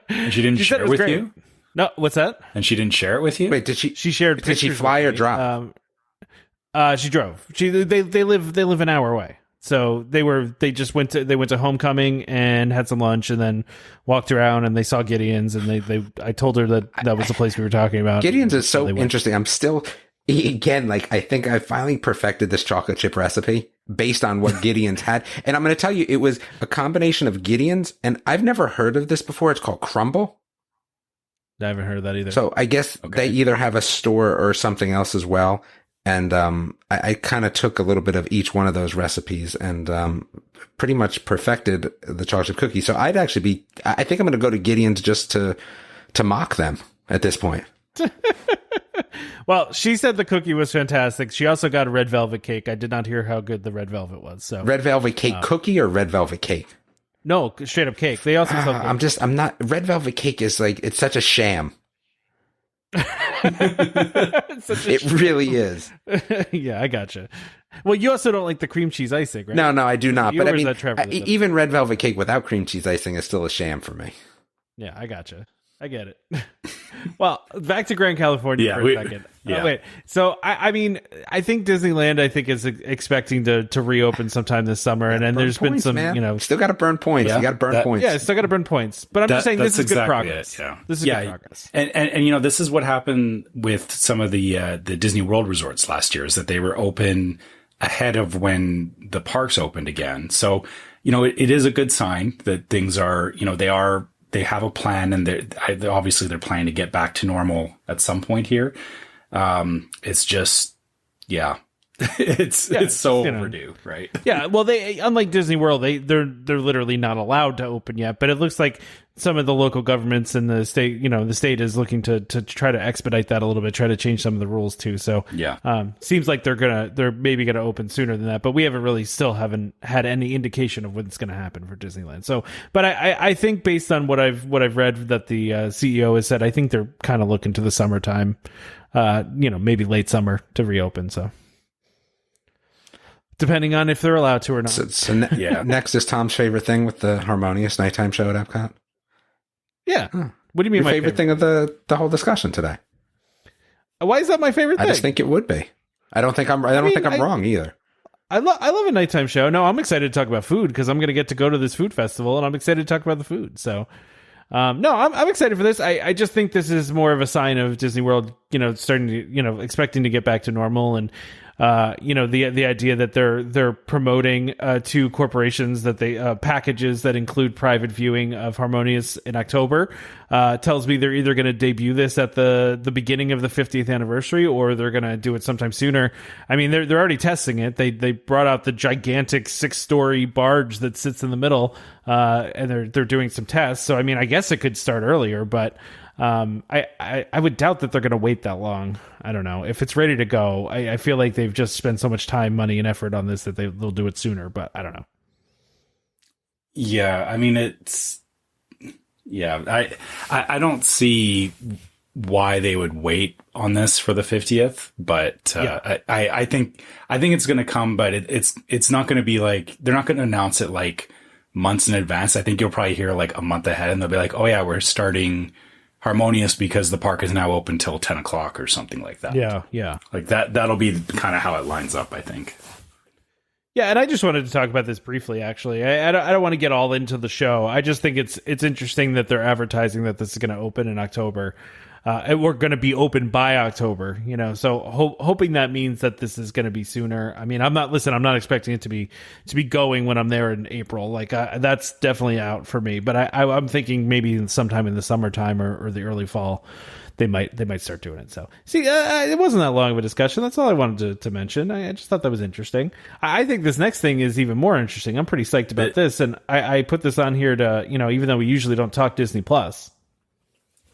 And she didn't share it with you? No, what's that? And she didn't share it with you? Wait, did she? She shared. Did she fly or drive? She drove. They live an hour away. So they went to Homecoming and had some lunch and then walked around and they saw Gideon's and I told her that was the place we were talking about. Gideon's is so interesting. I'm still. Again, like, I think I finally perfected this chocolate chip recipe based on what Gideon's had. And I'm going to tell you, it was a combination of Gideon's, and I've never heard of this before. It's called Crumble. I haven't heard of that either. So I guess they either have a store or something else as well. And I kind of took a little bit of each one of those recipes and pretty much perfected the chocolate chip cookie. So I think I'm going to go to Gideon's just to mock them at this point. Well, she said the cookie was fantastic. She also got a red velvet cake. I did not hear how good the red velvet was. So red velvet cake cookie or red velvet cake? No, straight up cake. They also sell cake. I'm not. Red velvet cake is like, it's such a sham. It really is. Yeah, I gotcha. Well, you also don't like the cream cheese icing, right? No, I do not. But I mean, even red velvet cake without cream cheese icing is still a sham for me. Yeah, I gotcha. I get it. Well, back to Grand California for a second. Yeah. Wait. So, I mean, I think Disneyland, is expecting to reopen sometime this summer. And then there's been some, man. Still got to burn points. Yeah, you got to burn points. Yeah, still got to burn points. But I'm just saying this is good progress. This is good progress. And this is what happened with some of the Disney World resorts last year, is that they were open ahead of when the parks opened again. So, it is a good sign that things are, they have a plan, and obviously they're planning to get back to normal at some point here. It's just, it's so overdue, right? Yeah. Well, they, unlike Disney World, they're literally not allowed to open yet, but it looks like some of the local governments in the state, the state is looking to try to expedite that a little bit, try to change some of the rules too. So seems like they're maybe going to open sooner than that, but we haven't had any indication of when it's going to happen for Disneyland. So, but I think based on what I've read that the CEO has said, I think they're kind of looking to the summertime, maybe late summer to reopen. So, depending on if they're allowed to or not. So next is Tom's favorite thing with the Harmonious nighttime show at Epcot. Yeah. Huh. What do you mean? Your favorite thing of the whole discussion today? Why is that my favorite thing? I just think it would be. I don't think I'm wrong either. I love a nighttime show. No, I'm excited to talk about food because I'm going to get to go to this food festival, and I'm excited to talk about the food. So, no, I'm excited for this. I just think this is more of a sign of Disney World, starting to, expecting to get back to normal, and the idea that they're promoting to corporations that they packages that include private viewing of Harmonious in October tells me they're either going to debut this at the beginning of the 50th anniversary or they're going to do it sometime sooner. I mean, they're already testing it. They brought out the gigantic 6-story barge that sits in the middle, and they're doing some tests. So I mean, I guess it could start earlier, but I would doubt that they're going to wait that long. I don't know if it's ready to go. I feel like they've just spent so much time, money, and effort on this that they'll do it sooner, but I don't know. Yeah. I mean, I don't see why they would wait on this for the 50th, but I think it's going to come, but it's not going to be like, they're not going to announce it like months in advance. I think you'll probably hear like a month ahead, and they'll be like, oh yeah, we're starting Harmonious because the park is now open till 10 o'clock or something like that. Yeah. Like that'll be kind of how it lines up, I think. Yeah, and I just wanted to talk about this briefly, actually. I don't want to get all into the show. I just think it's interesting that they're advertising that this is going to open in October. And we're going to be open by October, so hoping that means that this is going to be sooner. I mean, I'm not expecting it to be going when I'm there in April. Like, that's definitely out for me. But I'm thinking maybe sometime in the summertime or the early fall, they might start doing it. So, see, it wasn't that long of a discussion. That's all I wanted to mention. I just thought that was interesting. I think this next thing is even more interesting. I'm pretty psyched about this. And I put this on here to, even though we usually don't talk Disney Plus.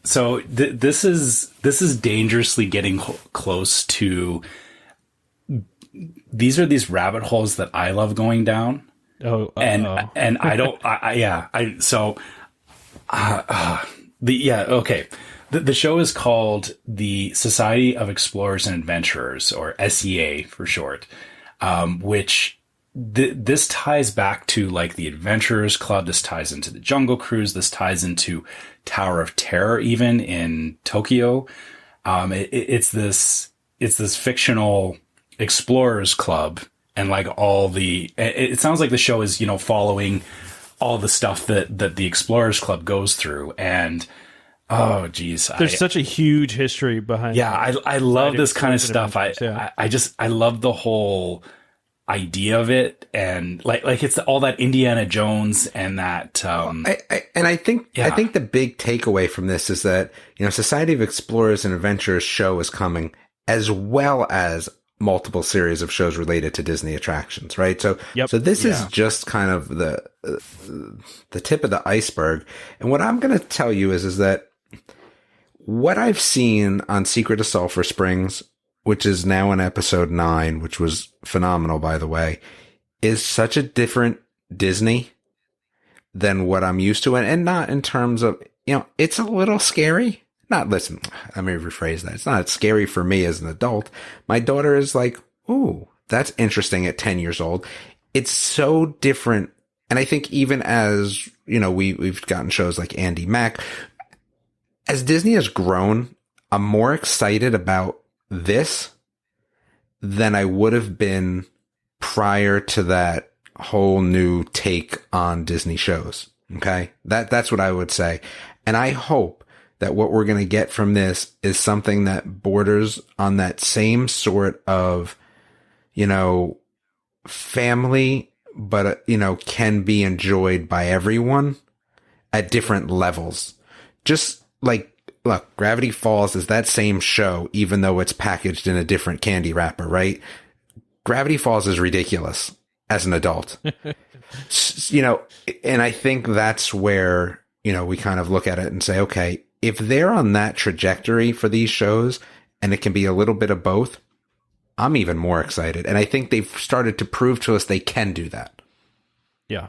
So this is dangerously getting close to. These are these rabbit holes that I love going down. And I don't. Okay. The show is called the Society of Explorers and Adventurers, or SEA for short, which. This ties back to like the Adventurers Club. This ties into the Jungle Cruise. This ties into Tower of Terror, even in Tokyo. It's this fictional explorers club, and like it sounds like the show is, following all the stuff that the Explorers Club goes through. And oh geez, there's such a huge history behind. Yeah, I love this kind of stuff. I love the whole idea of it, and like it's all that Indiana Jones and that I think the big takeaway from this is that Society of Explorers and Adventurers show is coming, as well as multiple series of shows related to Disney attractions, right? So this is just kind of the tip of the iceberg. And what I'm going to tell you is that what I've seen on Secret of Sulphur Springs, which is now in episode 9, which was phenomenal, by the way, is such a different Disney than what I'm used to. And not in terms of, it's a little scary. Let me rephrase that. It's not scary for me as an adult. My daughter is like, ooh, that's interesting at 10 years old. It's so different. And I think even as, we've gotten shows like Andy Mack, as Disney has grown, I'm more excited about this than I would have been prior to that whole new take on Disney shows. Okay. That's what I would say. And I hope that what we're going to get from this is something that borders on that same sort of, family, but, can be enjoyed by everyone at different levels. Just like, look, Gravity Falls is that same show, even though it's packaged in a different candy wrapper, right? Gravity Falls is ridiculous as an adult, and I think that's where, we kind of look at it and say, okay, if they're on that trajectory for these shows and it can be a little bit of both, I'm even more excited. And I think they've started to prove to us they can do that. Yeah.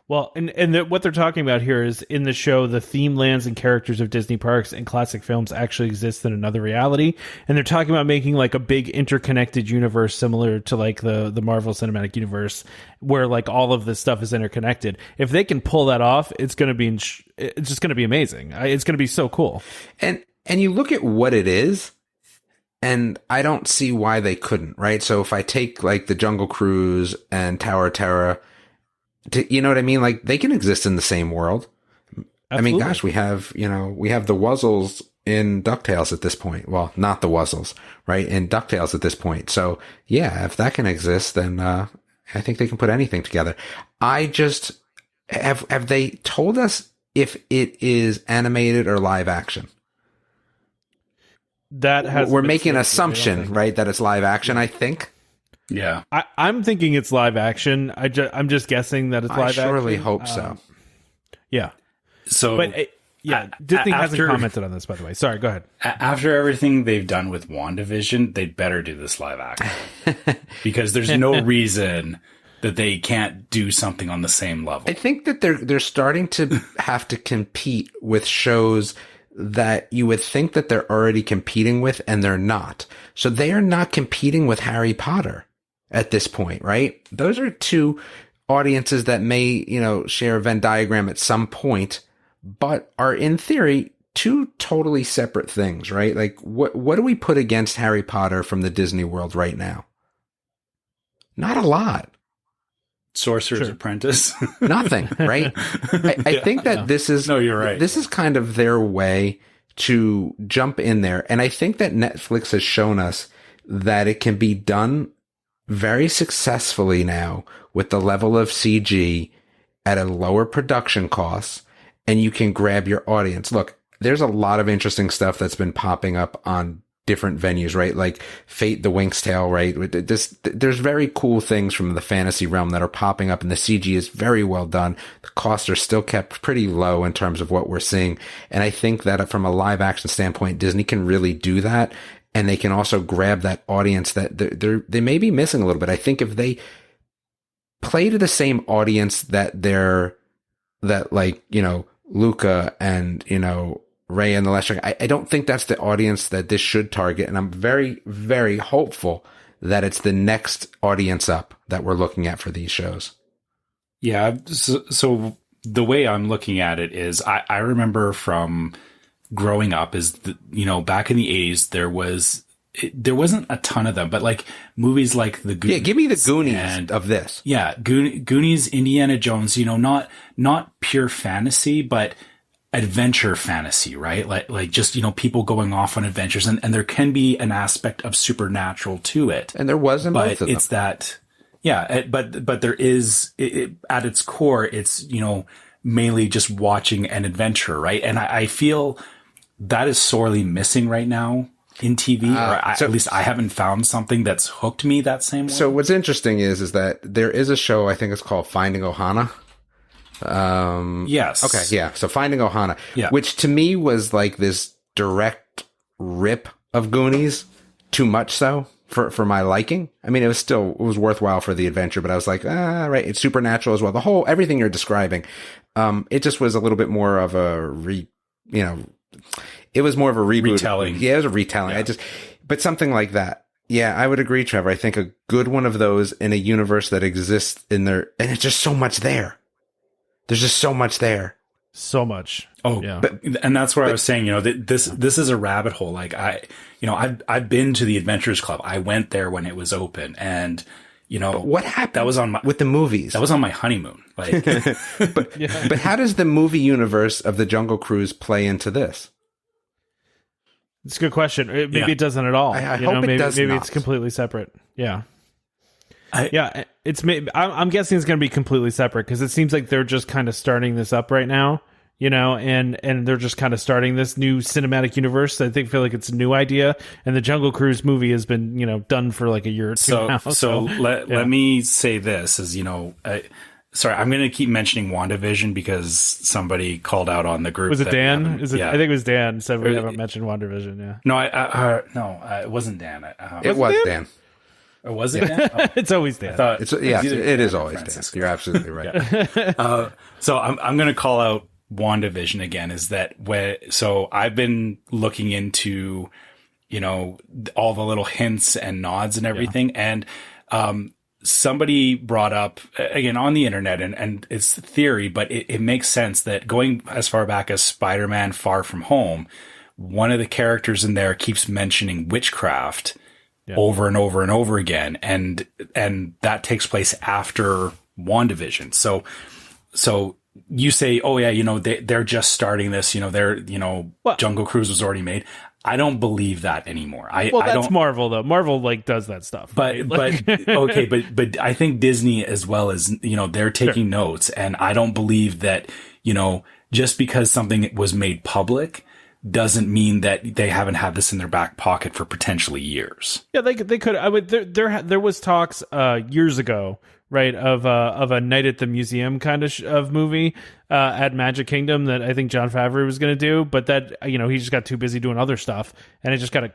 Well, and what they're talking about here is, in the show, the theme lands and characters of Disney parks and classic films actually exist in another reality. And they're talking about making like a big interconnected universe similar to like the Marvel Cinematic Universe, where like all of this stuff is interconnected. If they can pull that off, it's just going to be amazing. It's going to be so cool. And you look at what it is, and I don't see why they couldn't, right? So if I take like the Jungle Cruise and Tower of Terror, you know what I mean? Like, they can exist in the same world. Absolutely. I mean, gosh, we have the Wuzzles in DuckTales at this point. Well, not the Wuzzles, right? In DuckTales at this point. So yeah, if that can exist, then, I think they can put anything together. I just, have they told us if it is animated or live action? We're making an assumption, right? That it's live action, I think. Yeah, I'm thinking it's live action. I'm just guessing that it's live action. I surely hope so. Yeah. So, but Disney hasn't commented on this, by the way. Sorry, go ahead. After everything they've done with WandaVision, they'd better do this live action, because there's no reason that they can't do something on the same level. I think that they're starting to have to compete with shows that you would think that they're already competing with, and they're not. So they are not competing with Harry Potter at this point, right? Those are two audiences that may, share a Venn diagram at some point, but are in theory two totally separate things, right? Like what do we put against Harry Potter from the Disney world right now? Not a lot. Sorcerer's Apprentice. Nothing, right? I think that this is, no, you're right. This is kind of their way to jump in there. And I think that Netflix has shown us that it can be done very successfully now with the level of CG at a lower production cost, and you can grab your audience. Look, there's a lot of interesting stuff that's been popping up on different venues, right? Like Fate the Winx Tale, right? There's very cool things from the fantasy realm that are popping up, and the CG is very well done. The costs are still kept pretty low in terms of what we're seeing. And I think that from a live action standpoint, Disney can really do that. And they can also grab that audience that they may be missing a little bit. I think if they play to the same audience that Luca and, Ray and the Last Dragon, I don't think that's the audience that this should target. And I'm very, very hopeful that it's the next audience up that we're looking at for these shows. Yeah. So the way I'm looking at it is I remember from growing up is, back in the 80s, there wasn't a ton of them, but like movies like the Goonies. Yeah, give me the Goonies of this. Yeah. Goonies, Indiana Jones, not pure fantasy, but adventure fantasy, right? Like just, people going off on adventures, and there can be an aspect of supernatural to it. And there was in both but of them. it's that, yeah, but there is, at its core, it's, mainly just watching an adventure, right? And I feel that is sorely missing right now in TV, at least I haven't found something that's hooked me that same way. So what's interesting is that there is a show, I think it's called Finding Ohana. Yes. Okay. Yeah. So Finding Ohana, yeah. Which to me was like this direct rip of Goonies, too much so for my liking. I mean, it was worthwhile for the adventure, but I was like, right. It's supernatural as well. Everything you're describing, it just was a little bit more of a it was more of a reboot. Retelling. Yeah, it was a retelling. Yeah. But something like that. Yeah, I would agree, Trevor. I think a good one of those in a universe that exists in there, and it's just so much there. There's just so much there. So much. Oh, yeah. And that's where I was saying, this is a rabbit hole. Like I've been to the Adventurers Club. I went there when it was open, and but what happened? That was on with the movies. That was on my honeymoon. Like, but how does the movie universe of the Jungle Cruise play into this? It's a good question. Maybe it doesn't at all. I hope it does. Maybe not. It's completely separate. Yeah. I'm guessing it's going to be completely separate, because it seems like they're just kind of starting this up right now, and they're just kind of starting this new cinematic universe. I feel like it's a new idea, and the Jungle Cruise movie has been, done for like a year or two now. So let me say this is, sorry, I'm going to keep mentioning WandaVision because somebody called out on the group. Was it Dan? I think it was Dan said we Or- haven't mentioned WandaVision. Yeah. No, it wasn't Dan. It was Dan. Or was it Dan? Oh, It's always Dan. I thought It is always Dan. You're absolutely right. So I'm going to call out WandaVision again. Is that so I've been looking into, all the little hints and nods and everything. And, somebody brought up again on the internet, and it's theory, but it makes sense that going as far back as Spider-Man Far From Home, one of the characters in there keeps mentioning witchcraft over and over and over again. And that takes place after WandaVision. So you say, oh yeah, they're just starting this, Jungle Cruise was already made. I don't believe that anymore. That's Marvel though. Marvel does that stuff. But okay, but I think Disney as well as, they're taking notes, and I don't believe that, just because something was made public doesn't mean that they haven't had this in their back pocket for potentially years. Yeah, they could. There was talks years ago, right, of a Night at the Museum kind of movie at Magic Kingdom that I think Jon Favreau was going to do, but that he just got too busy doing other stuff, and it just got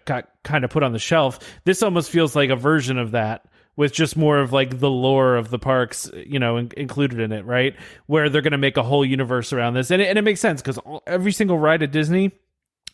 kind of put on the shelf. This almost feels like a version of that, with just more of like the lore of the parks, included in it, right? Where they're going to make a whole universe around this, and it makes sense because every single ride at Disney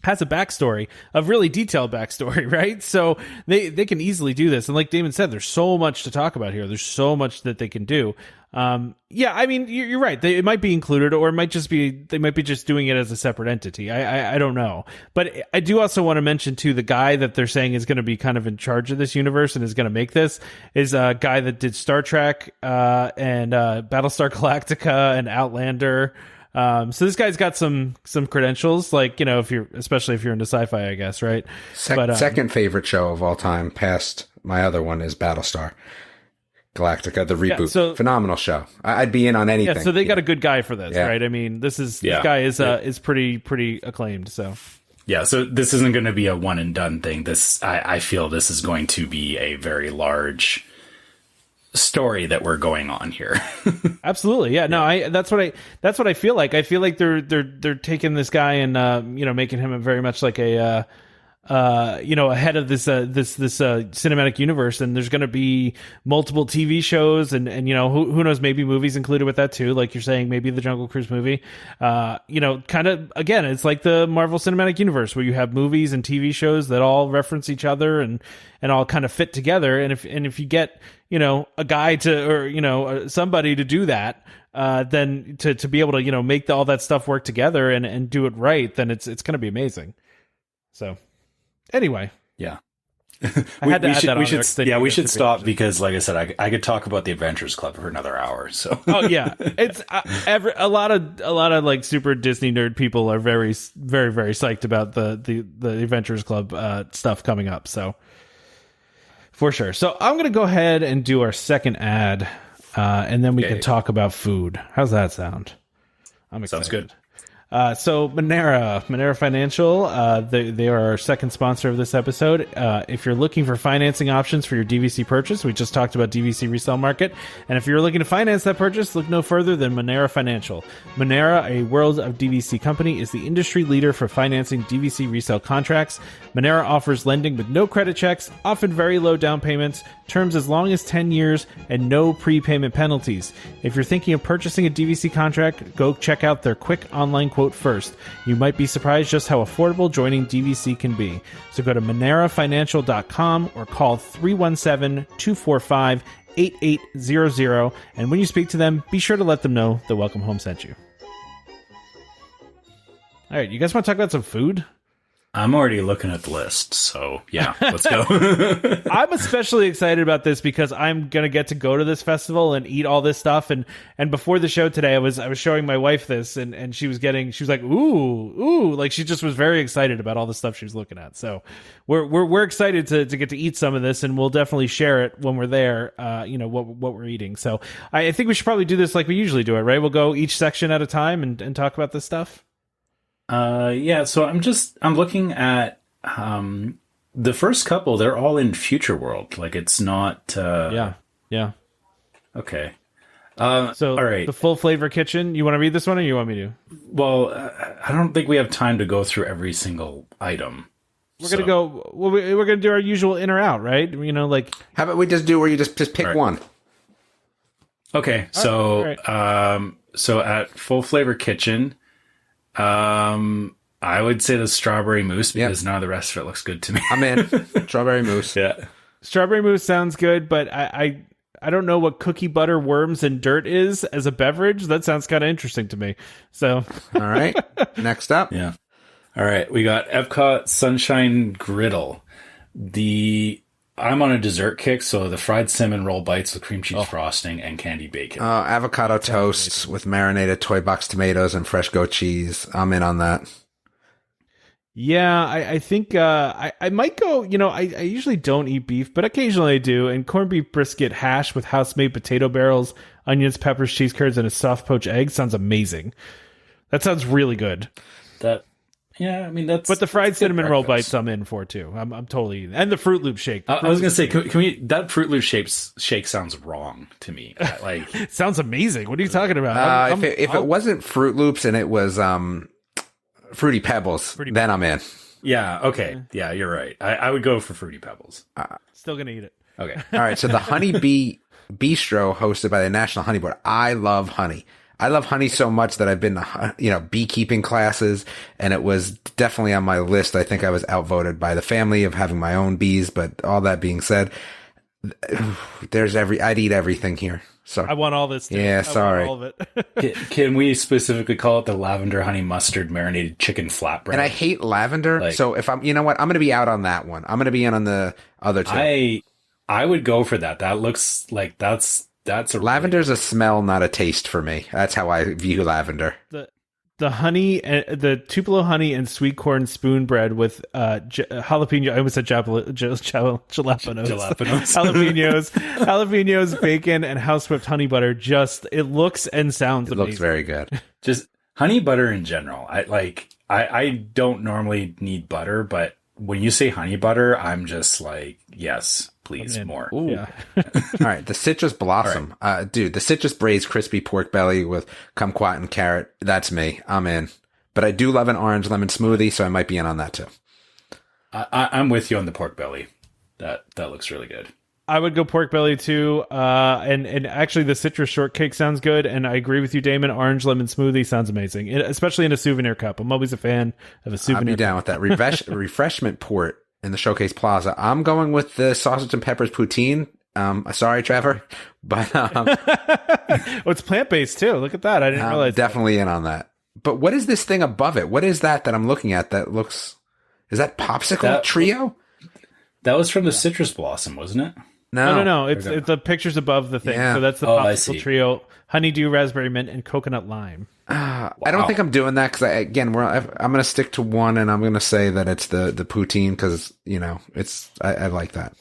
has a backstory, a really detailed backstory, right? So they can easily do this. And like Damon said, there's so much to talk about here. There's so much that they can do. Yeah, I mean, you're right. It might be included, or it might just be, they might be just doing it as a separate entity. I don't know. But I do also want to mention too, the guy that they're saying is going to be kind of in charge of this universe and is going to make this is a guy that did Star Trek, and Battlestar Galactica and Outlander. So this guy's got some credentials, like, especially if you're into sci-fi, I guess, right? Second favorite show of all time, past my other one, is Battlestar Galactica, the reboot. Yeah, phenomenal show. I'd be in on anything. Yeah, so they got a good guy for this, right? I mean, this guy is pretty acclaimed. So yeah, so this isn't going to be a one and done thing. I feel this is going to be a very large story that we're going on here. Absolutely. Yeah, no, that's what I feel like. I feel like they're taking this guy and making him a very much like a ahead of this cinematic universe, and there's going to be multiple TV shows and who knows, maybe movies included with that too, like you're saying, maybe the Jungle Cruise movie. Kind of, again, it's like the Marvel Cinematic Universe where you have movies and TV shows that all reference each other and all kind of fit together. And if you get a guy or somebody to do that, then to be able to make all that stuff work together and do it right, then it's going to be amazing. So anyway, yeah, we should stop because, like I said, I could talk about the Adventures Club for another hour. So oh yeah, it's a lot of like super Disney nerd people are very very very psyched about the Adventures Club stuff coming up. So for sure. So I'm gonna go ahead and do our second ad, and then we can talk about food. How's that sound? I'm excited. Sounds good. So Monera Financial, they are our second sponsor of this episode. If you're looking for financing options for your DVC purchase, we just talked about DVC resale market. And if you're looking to finance that purchase, look no further than Monera Financial. Monera, a World of DVC company, is the industry leader for financing DVC resale contracts. Monera offers lending with no credit checks, often very low down payments, terms as long as 10 years, and no prepayment penalties. If you're thinking of purchasing a DVC contract, go check out their quick online quote first. You might be surprised just how affordable joining DVC can be. So go to monerafinancial.com or call 317-245-8800, and when you speak to them, be sure to let them know that Welcome Home sent you. All right, you guys want to talk about some food? I'm already looking at the list, so yeah, let's go. I'm especially excited about this because I'm gonna get to go to this festival and eat all this stuff. And before the show today, I was showing my wife this, and she was like, ooh, like she just was very excited about all the stuff she was looking at. So we're excited to get to eat some of this, and we'll definitely share it when we're there. What we're eating. So I think we should probably do this like we usually do it, right? We'll go each section at a time and talk about this stuff. Yeah, so I'm looking at the first couple. They're all in Future World. Like, it's not yeah. Okay. So all right. The Full Flavor Kitchen, you want to read this one or you want me to? Well, I don't think we have time to go through every single item. We're gonna do our usual in or out, right? How about we just do where you just pick one? Okay. So so at Full Flavor Kitchen, I would say the strawberry mousse because none of the rest of it looks good to me. I'm in. Strawberry mousse. Yeah. Strawberry mousse sounds good, but I don't know what cookie butter, worms, and dirt is as a beverage. That sounds kind of interesting to me. So, all right. Next up. Yeah. All right. We got Epcot Sunshine Griddle. I'm on a dessert kick, so the fried cinnamon roll bites with cream cheese frosting and candied bacon. Avocado toasts with marinated toy box tomatoes and fresh goat cheese. I'm in on that. Yeah, I think I might go, I usually don't eat beef, but occasionally I do. And corned beef brisket hash with house-made potato barrels, onions, peppers, cheese curds, and a soft poached egg sounds amazing. That sounds really good. Yeah, I mean that's. But the fried cinnamon roll bites I'm in for too. I'm totally in. And the Fruit Loop shake. I was gonna say, can we? That Fruit Loop shake sounds wrong to me. Like it sounds amazing. What are you talking about? If it wasn't Fruit Loops and it was Fruity Pebbles, then I'm in. Yeah. Okay. Yeah, you're right. I would go for Fruity Pebbles. Still gonna eat it. Okay. All right. So the Honey Bee Bistro, hosted by the National Honey Board. I love honey. I love honey so much that I've been to, beekeeping classes, and it was definitely on my list. I think I was outvoted by the family of having my own bees, but all that being said, I'd eat everything here. So I want all this. Too. Yeah, sorry. All of it. Can we specifically call it the lavender honey mustard marinated chicken flatbread? And I hate lavender, so if I'm, you know what, I'm going to be out on that one. I'm going to be in on the other two. I would go for that. That looks like that's a lavender's a smell, not a taste for me. That's how I view lavender. The honey, the Tupelo honey and sweet corn spoon bread with jalapeno. I almost said jalapenos. Jalapenos, bacon, and house whipped honey butter. It looks and sounds amazing. Looks very good. Just honey butter in general. I don't normally need butter, but when you say honey butter, I'm just like, yes, please, more. Ooh. Yeah. All right, the citrus blossom. Right. Dude, the citrus braised crispy pork belly with kumquat and carrot. That's me. I'm in. But I do love an orange lemon smoothie, so I might be in on that too. I'm with you on the pork belly. That looks really good. I would go pork belly too. And actually the citrus shortcake sounds good. And I agree with you, Damon. Orange lemon smoothie sounds amazing, especially in a souvenir cup. I'm always a fan of a souvenir. I'll be down with that. Refreshment port in the Showcase Plaza. I'm going with the sausage and peppers poutine. Sorry, Trevor, but it's plant-based too. Look at that. I didn't realize. Definitely in on that. But what is this thing above it? What is that I'm looking at? Is that popsicle trio? That was from the citrus blossom, wasn't it? No. It's the pictures above the thing. Yeah. So that's the popsicle trio: honeydew, raspberry mint, and coconut lime. Wow. I don't think I'm doing that because I'm going to stick to one, and I'm going to say that it's the poutine because I like that.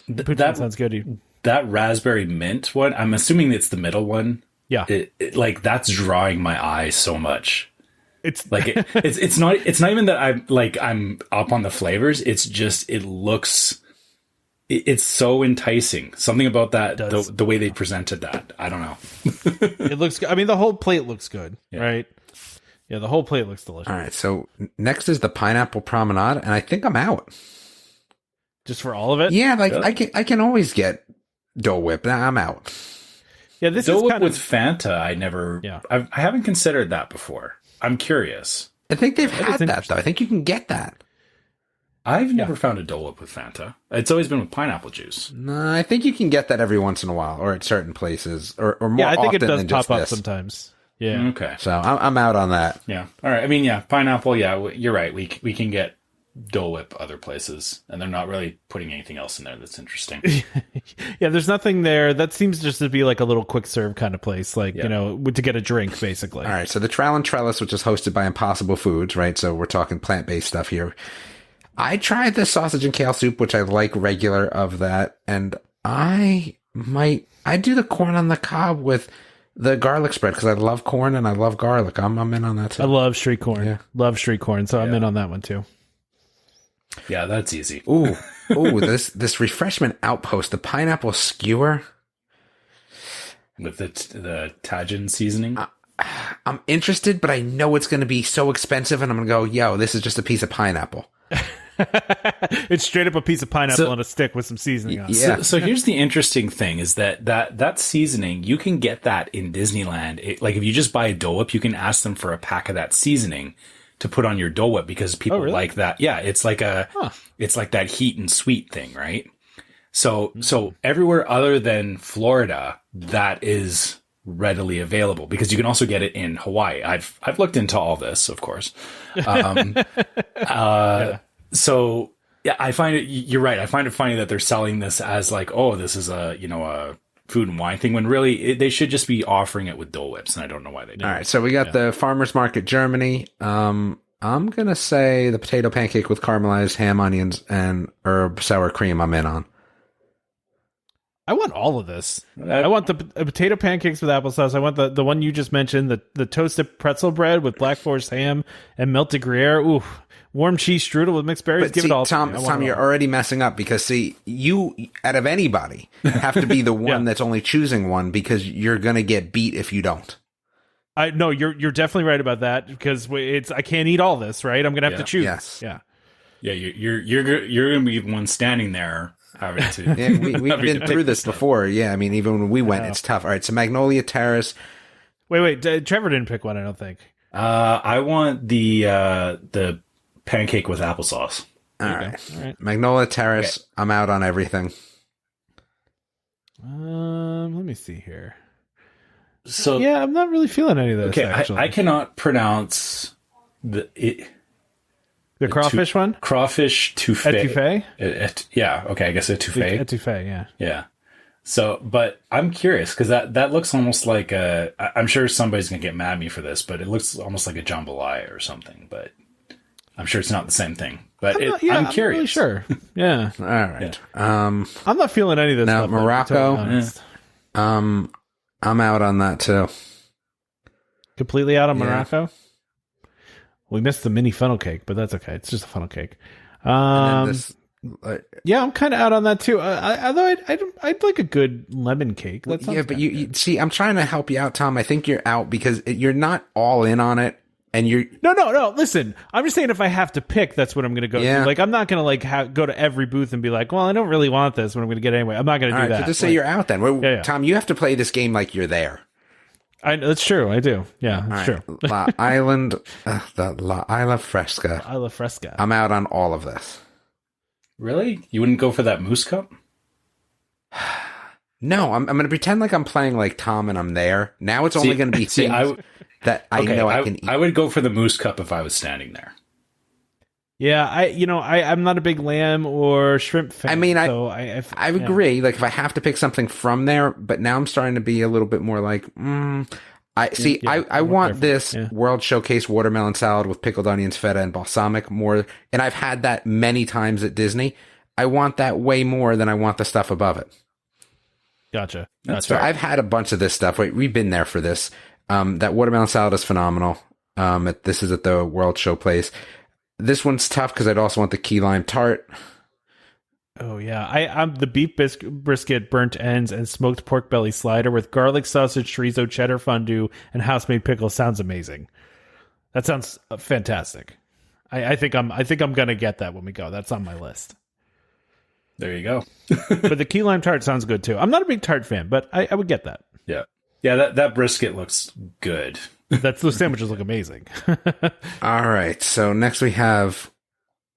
That sounds good. That raspberry mint one, I'm assuming it's the middle one. Yeah, that's drawing my eye so much. It's like it's not even that I'm up on the flavors. It's just it looks. It's so enticing. Something about that, the way they presented that. I don't know. It looks good. I mean, the whole plate looks good, right? Yeah, the whole plate looks delicious. All right, so next is the pineapple promenade, and I think I'm out. Just for all of it? Yeah, I can always get Dole Whip. I'm out. Yeah, this Dole is Whip kind with Fanta. I haven't considered that before. I'm curious. I think they've had that though. I think you can get that. I've never found a Dole Whip with Fanta. It's always been with pineapple juice. No, I think you can get that every once in a while, or at certain places, or more. Yeah, I think often it does than pop just up this. sometimes. Yeah. Okay. So I'm out on that. Yeah. All right. I mean, yeah, pineapple. Yeah, you're right. We can get Dole Whip other places, and they're not really putting anything else in there that's interesting. Yeah, there's nothing there. That seems just to be like a little quick serve kind of place, to get a drink, basically. All right. So the Trowel and Trellis, which is hosted by Impossible Foods, right? So we're talking plant-based stuff here. I tried the sausage and kale soup, which I like regular of that, and I do the corn on the cob with the garlic spread because I love corn and I love garlic. I'm in on that too. I love street corn. Yeah. Love street corn, so I'm in on that one too. Yeah, that's easy. Ooh, this refreshment outpost, the pineapple skewer with the Tajin seasoning. I'm interested, but I know it's going to be so expensive, and I'm going to go, yo, this is just a piece of pineapple. It's straight up a piece of pineapple on a stick with some seasoning on it. Yeah. So here's the interesting thing is that seasoning, you can get that in Disneyland. If you just buy a Dole Whip, you can ask them for a pack of that seasoning to put on your Dole Whip because people like that. Yeah, it's like it's like that heat and sweet thing, right? So everywhere other than Florida, that is readily available because you can also get it in Hawaii. I've looked into all this, of course. So yeah, I find it. You're right. I find it funny that they're selling this as like, oh, this is a food and wine thing when really they should just be offering it with Dole Whips, and I don't know why they do. All right, so we got the Farmers Market Germany. I'm gonna say the potato pancake with caramelized ham, onions, and herb sour cream. I'm in on. I want all of this. I want the potato pancakes with applesauce. I want the one you just mentioned, the toasted pretzel bread with Black Forest ham and melted Gruyere. Ooh, warm cheese strudel with mixed berries. Give it all. Tom, you're already messing up because you out of anybody have to be the one that's only choosing one because you're gonna get beat if you don't. No, you're definitely right about that because I can't eat all this, right? I'm gonna have to choose. Yes. Yeah. Yeah, you're gonna be the one standing there. Having to. Yeah, we've been through this before. Yeah, I mean, even when we went, it's tough. All right, so Magnolia Terrace, Wait. Trevor didn't pick one, I don't think. I want the pancake with applesauce. All right. Magnolia Terrace. Okay. I'm out on everything. Let me see here. So yeah, I'm not really feeling any of this. Okay, actually. I cannot pronounce the crawfish one. Crawfish etouffee. Etouffee. Yeah. Okay. I guess etouffee. Etouffee. Yeah. Yeah. So, but I'm curious because that looks almost like I'm sure somebody's gonna get mad at me for this, but it looks almost like a jambalaya or something. But I'm sure it's not the same thing. But I'm curious. I'm really sure. Yeah. All right. Yeah. I'm not feeling any of this. Now stuff, Morocco. I'm out on that too. Completely out on Morocco. We missed the mini funnel cake, but that's okay. It's just a funnel cake. Yeah, I'm kind of out on that too. Although I'd like a good lemon cake. But you see, I'm trying to help you out, Tom. I think you're out because you're not all in on it, and you're no. Listen, I'm just saying if I have to pick, that's what I'm going to go to. Like, I'm not going to go to every booth and be like, well, I don't really want this, but I'm going to get it anyway. I'm not going to do that. So just say you're out then. Tom, you have to play this game like you're there. That's true. I do. Yeah, that's true. La Island, the La Isla Fresca. Isla Fresca. I'm out on all of this. Really? You wouldn't go for that mousse cup? No, I'm going to pretend like I'm playing like Tom and I'm there. Now it's only going to be things that I know I can eat. I would go for the mousse cup if I was standing there. Yeah, I'm not a big lamb or shrimp fan. I mean, I agree. Like if I have to pick something from there, but now I'm starting to be a little bit more like, I want this World Showcase watermelon salad with pickled onions, feta, and balsamic more. And I've had that many times at Disney. I want that way more than I want the stuff above it. Gotcha. So I've had a bunch of this stuff. Wait, we've been there for this. That watermelon salad is phenomenal. This is at the World Show place. This one's tough because I'd also want the key lime tart. Oh yeah, I'm the beef brisket, burnt ends, and smoked pork belly slider with garlic sausage, chorizo, cheddar fondue, and house made pickles sounds amazing. That sounds fantastic. I think I'm gonna get that when we go. That's on my list. There you go. But the key lime tart sounds good too. I'm not a big tart fan, but I would get that. Yeah. That brisket looks good. Those sandwiches look amazing. All right. So next we have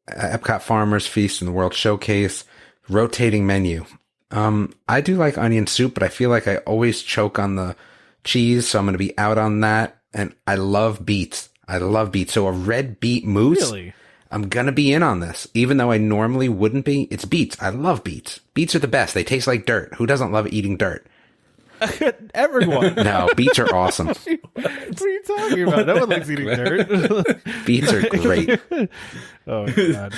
Epcot Farmers Feast and the World Showcase rotating menu. I do like onion soup, but I feel like I always choke on the cheese, so I'm going to be out on that. And I love beets. So a red beet mousse. Really? I'm going to be in on this, even though I normally wouldn't be. It's beets. I love beets. Beets are the best. They taste like dirt. Who doesn't love eating dirt? Everyone. No, beets are awesome. What are you talking about? No one likes eating dirt. Beets are great. Oh, God.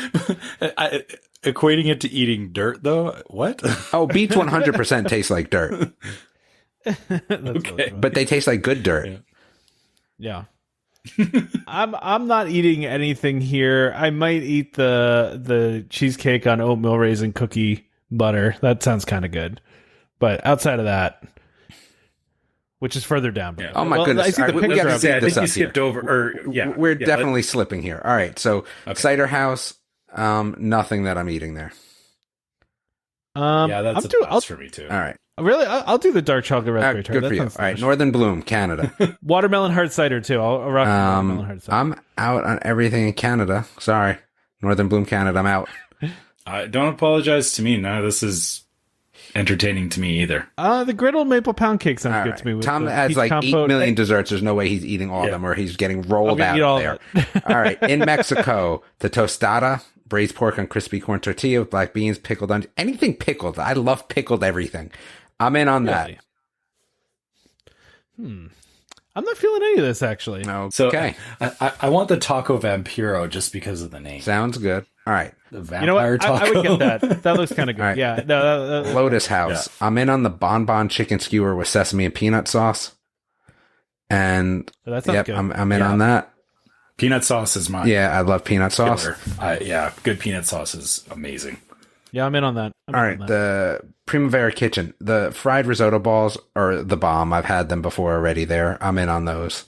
Equating it to eating dirt, though? What? Oh, beets 100% taste like dirt. Okay. But they taste like good dirt. Yeah. I'm not eating anything here. I might eat the cheesecake on oatmeal raisin cookie butter. That sounds kind of good. But outside of that, which is further down. Yeah. Oh my goodness! I think you skipped over. We're definitely slipping here. All right, so Cider House, nothing that I'm eating there. That's a plus for me too. All right, really, I'll do the dark chocolate raspberry tart. Good for you. All right, Northern Bloom, Canada, watermelon hard cider too. I'll rock watermelon hard cider. I'm out on everything in Canada. Sorry, Northern Bloom, Canada. I'm out. Don't apologize to me. None of this is entertaining to me either. The griddle maple pound cake sounds good to me. With Tom adds like 8 million desserts. There's no way he's eating all of them, or he's getting rolled out there. All right, in Mexico, the tostada, braised pork on crispy corn tortilla with black beans, pickled onions, anything pickled. I love pickled everything. I'm in on that. I'm not feeling any of this actually. Okay. So I want the taco vampiro just because of the name. Sounds good. All right. The vampire taco. I would get that. That looks kind of good. Right. Yeah. Lotus House. Yeah. I'm in on the bonbon chicken skewer with sesame and peanut sauce. And that sounds good. I'm in on that. Peanut sauce is mine. Yeah, I love peanut sauce. Good peanut sauce is amazing. Yeah, I'm in on that. All right, the Primavera Kitchen. The fried risotto balls are the bomb. I've had them before already there. I'm in on those.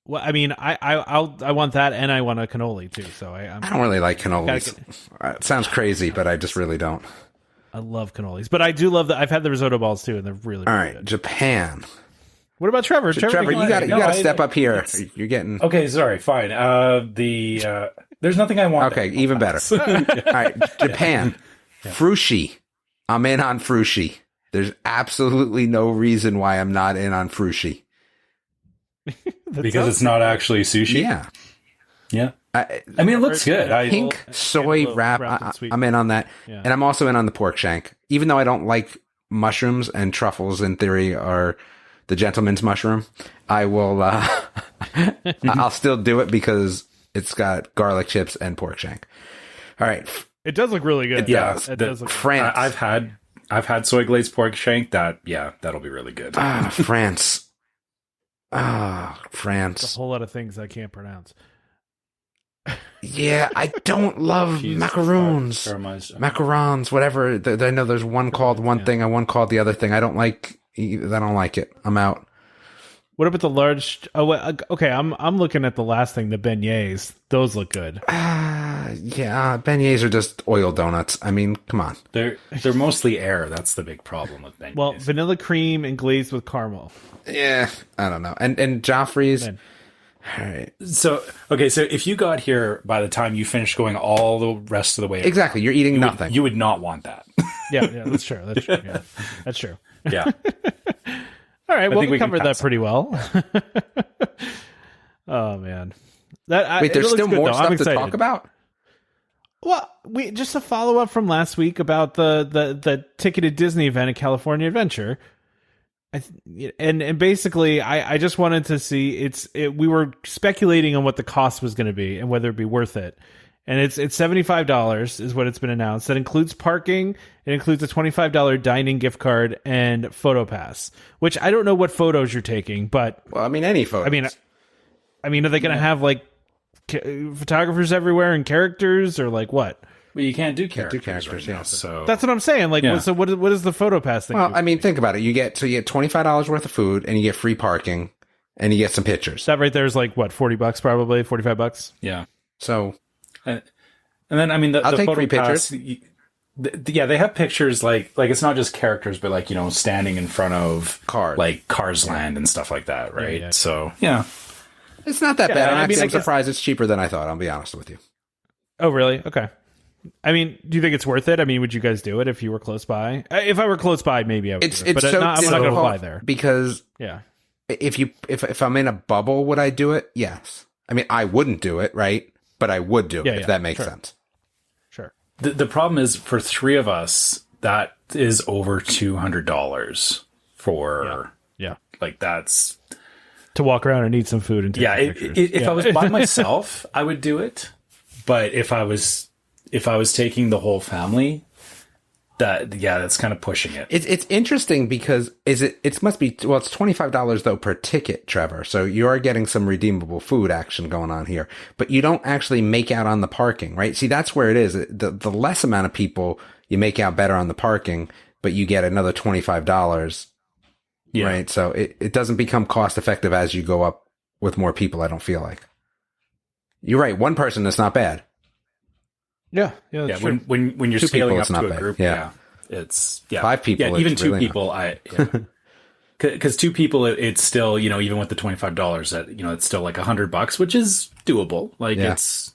Well, I mean, I want that, and I want a cannoli too. So I don't really like cannolis. It sounds crazy, but I just really don't. I love cannolis, but I do love that. I've had the risotto balls too, and they're really, all really right. Good. Japan. What about Trevor? Trevor, you got to step up here. You're getting okay. Sorry, fine. There's nothing I want. Okay, even better. All right, Japan, Frushi. I'm in on Frushi. There's absolutely no reason why I'm not in on Frushi. Because it's not actually sushi. Yeah. Yeah. I mean, it looks good. Pink soy wrap. I'm in on that. Yeah. And I'm also in on the pork shank. Even though I don't like mushrooms, and truffles in theory are the gentleman's mushroom, I will, I'll still do it because it's got garlic chips and pork shank. All right. It does look really good. It does look France. I've had soy glazed pork shank. That'll be really good. France. France. There's a whole lot of things I can't pronounce. Yeah, I don't love macaroons. Macarons, whatever. I know there's one called one thing and one called the other thing. I don't like it. I'm out. What about the large? Okay, I'm looking at the last thing, the beignets. Those look good. Yeah, beignets are just oil donuts. I mean, come on. They're mostly air. That's the big problem with beignets. Well, vanilla cream and glazed with caramel. Yeah, I don't know. And Joffrey's. All right. So if you got here by the time you finished going all the rest of the way, exactly, you're eating nothing. You would not want that. Yeah, that's true. Yeah, that's true. Yeah. All right. Well, we covered that pretty well. Oh man. Wait, there's still more stuff to talk about? Well, just a follow up from last week about the ticketed Disney event at California Adventure. And basically, I just wanted to see we were speculating on what the cost was going to be and whether it'd be worth it. And it's $75 is what it's been announced. That includes parking. It includes a $25 dining gift card and photo pass, which I don't know what photos you're taking, but any photos. I mean, are they going to have like photographers everywhere and characters or like what? Well, you can't do characters right now, yeah. So that's what I'm saying. Like, so what is the photo pass thing? Well, I mean, think about it. You get $25 worth of food, and you get free parking, and you get some pictures. That right there is like what, $40 probably, $45. Yeah. So, and then I mean, the take photo free pass, pictures. Yeah, they have pictures like it's not just characters, but like standing in front of Cars Land and stuff like that, right? Yeah. So yeah, it's not that bad. I'm surprised it's cheaper than I thought. I'll be honest with you. Oh, really? Okay. I mean, do you think it's worth it? I mean, would you guys do it if you were close by? If I were close by, maybe I would. I'm not going to fly there because if I'm in a bubble, would I do it? Yes. I mean, I wouldn't do it, right? But I would do it if that makes sense. Sure. The problem is for three of us, that is over $200 for like that's to walk around and eat some food and take pictures. If I was by myself, I would do it. But if I was taking the whole family, that's kind of pushing it. It's interesting because it must be, well, it's $25 though per ticket, Trevor. So you are getting some redeemable food action going on here, but you don't actually make out on the parking, right? See, that's where it is. The less amount of people, you make out better on the parking, but you get another $25, right? So it doesn't become cost effective as you go up with more people, I don't feel like. You're right. One person is not bad. Yeah. When you're scaling up to a group, it's 5 people. Yeah, even 2 people. Because 2 people, it's still even with the $25, that it's still like $100, which is doable. Like it's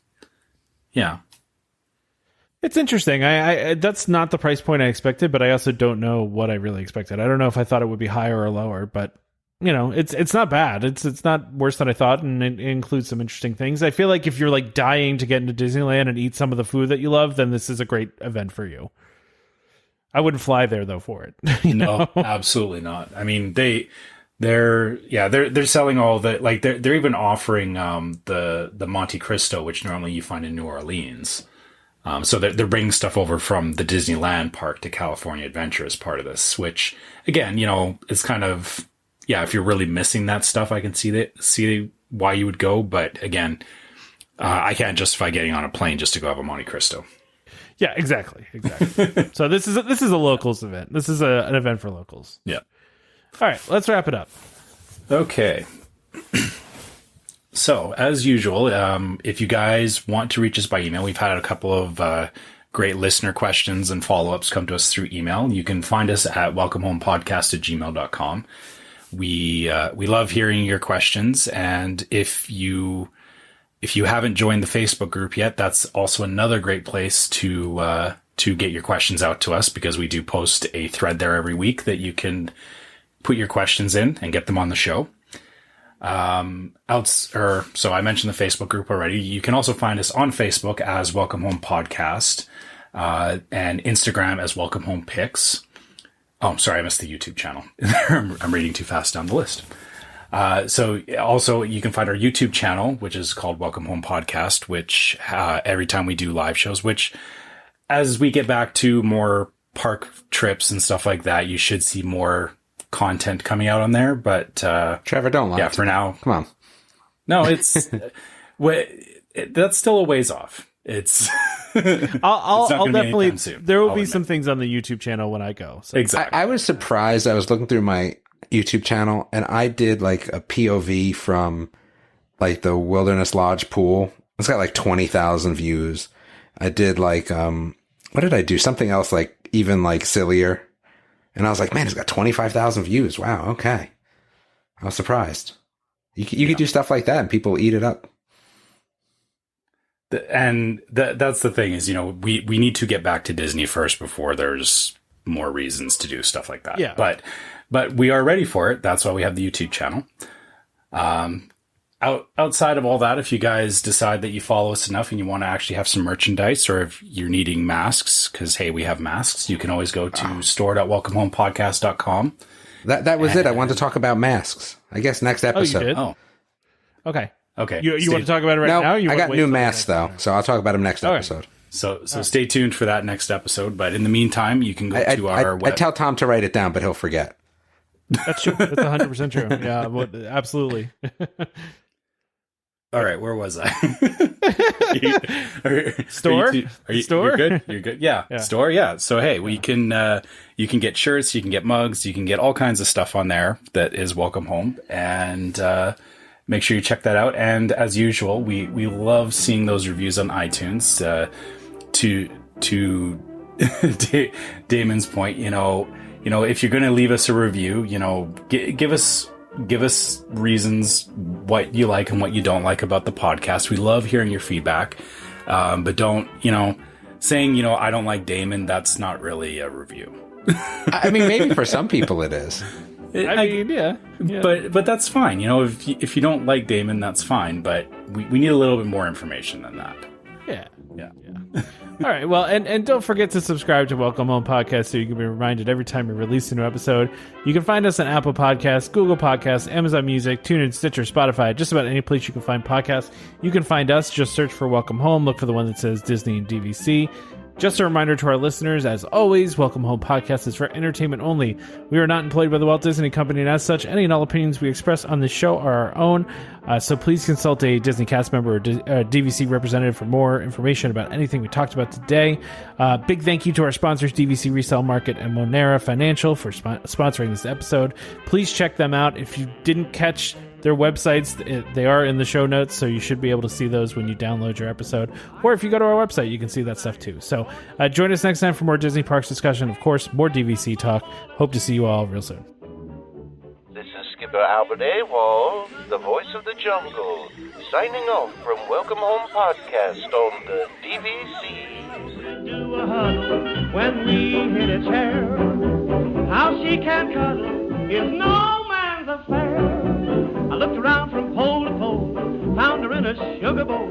interesting. I that's not the price point I expected, but I also don't know what I really expected. I don't know if I thought it would be higher or lower, but it's not bad. It's not worse than I thought, and it includes some interesting things. I feel like if you're like dying to get into Disneyland and eat some of the food that you love, then this is a great event for you. I wouldn't fly there though for it. No, absolutely not. I mean, they're selling all the, like they're even offering the Monte Cristo, which normally you find in New Orleans. So they're bringing stuff over from the Disneyland park to California Adventure as part of this, which again, it's kind of, if you're really missing that stuff, I can see why you would go. But again, I can't justify getting on a plane just to go have a Monte Cristo. Yeah, exactly. So this is a locals event. This is an event for locals. Yeah. All right, let's wrap it up. Okay. So as usual, if you guys want to reach us by email, we've had a couple of great listener questions and follow-ups come to us through email. You can find us at welcomehomepodcast@gmail.com. We love hearing your questions, and if you haven't joined the Facebook group yet, that's also another great place to get your questions out to us, because we do post a thread there every week that you can put your questions in and get them on the show. So I mentioned the Facebook group already. You can also find us on Facebook as Welcome Home Podcast, and Instagram as Welcome Home Pics. Oh, sorry, I missed the YouTube channel. I'm reading too fast down the list. So also you can find our YouTube channel, which is called Welcome Home Podcast, which every time we do live shows, which as we get back to more park trips and stuff like that, you should see more content coming out on there. But Trevor, don't lie. Yeah, for now. Come on. No, it's that's still a ways off. It's I'll definitely. There will be admit. some things on the YouTube channel when I go. So. Exactly. I was surprised. I was looking through my YouTube channel and I did like a POV from like the Wilderness Lodge pool. It's got like 20,000 views. I did like, what did I do? Something else like even like sillier. And I was like, man, it's got 25,000 views. Wow. Okay. I was surprised. You could do stuff like that and people eat it up. And that's the thing is, we need to get back to Disney first before there's more reasons to do stuff like that. Yeah. But we are ready for it. That's why we have the YouTube channel. Outside of all that, if you guys decide that you follow us enough and you want to actually have some merchandise, or if you're needing masks, because, hey, we have masks, you can always go to store.welcomehomepodcast.com. That was it. I wanted to talk about masks. I guess next episode. Oh, you did? Oh. Okay. Okay. You want to talk about it right now? I got new masks, though, so I'll talk about them next episode. So stay tuned for that next episode. But in the meantime, you can go to our web. I tell Tom to write it down, but he'll forget. That's true. That's 100% true. Yeah, absolutely. All right, where was I? Store? Store? You're good? You're good? Yeah. Store? Yeah. So, hey, you can get shirts, you can get mugs, you can get all kinds of stuff on there that is Welcome Home. And make sure you check that out. And as usual, we love seeing those reviews on iTunes. To Damon's point, if you're going to leave us a review, give us reasons what you like and what you don't like about the podcast. We love hearing your feedback. But don't, saying, I don't like Damon, that's not really a review. I mean, maybe for some people it is. Yeah. But that's fine. If you don't like Damon, that's fine. But we need a little bit more information than that. Yeah. All right. Well, and don't forget to subscribe to Welcome Home Podcast so you can be reminded every time we release a new episode. You can find us on Apple Podcasts, Google Podcasts, Amazon Music, TuneIn, Stitcher, Spotify, just about any place you can find podcasts. You can find us. Just search for Welcome Home. Look for the one that says Disney and DVC. Just a reminder to our listeners, as always, Welcome Home Podcast is for entertainment only. We are not employed by the Walt Disney Company, and as such, any and all opinions we express on this show are our own. So please consult a Disney cast member or DVC representative for more information about anything we talked about today. Big thank you to our sponsors, DVC Resale Market and Monera Financial, for sponsoring this episode. Please check them out. If you didn't catch their websites, they are in the show notes, so you should be able to see those when you download your episode. Or if you go to our website, you can see that stuff too. So join us next time for more Disney Parks discussion. Of course, more DVC talk. Hope to see you all real soon. This is Skipper Albert Awol, the voice of the jungle, signing off from Welcome Home Podcast on the DVC. Do a huddle when we hit its hair. How she can cuddle is no man's affair. I looked around from pole to pole, found her in a sugar bowl.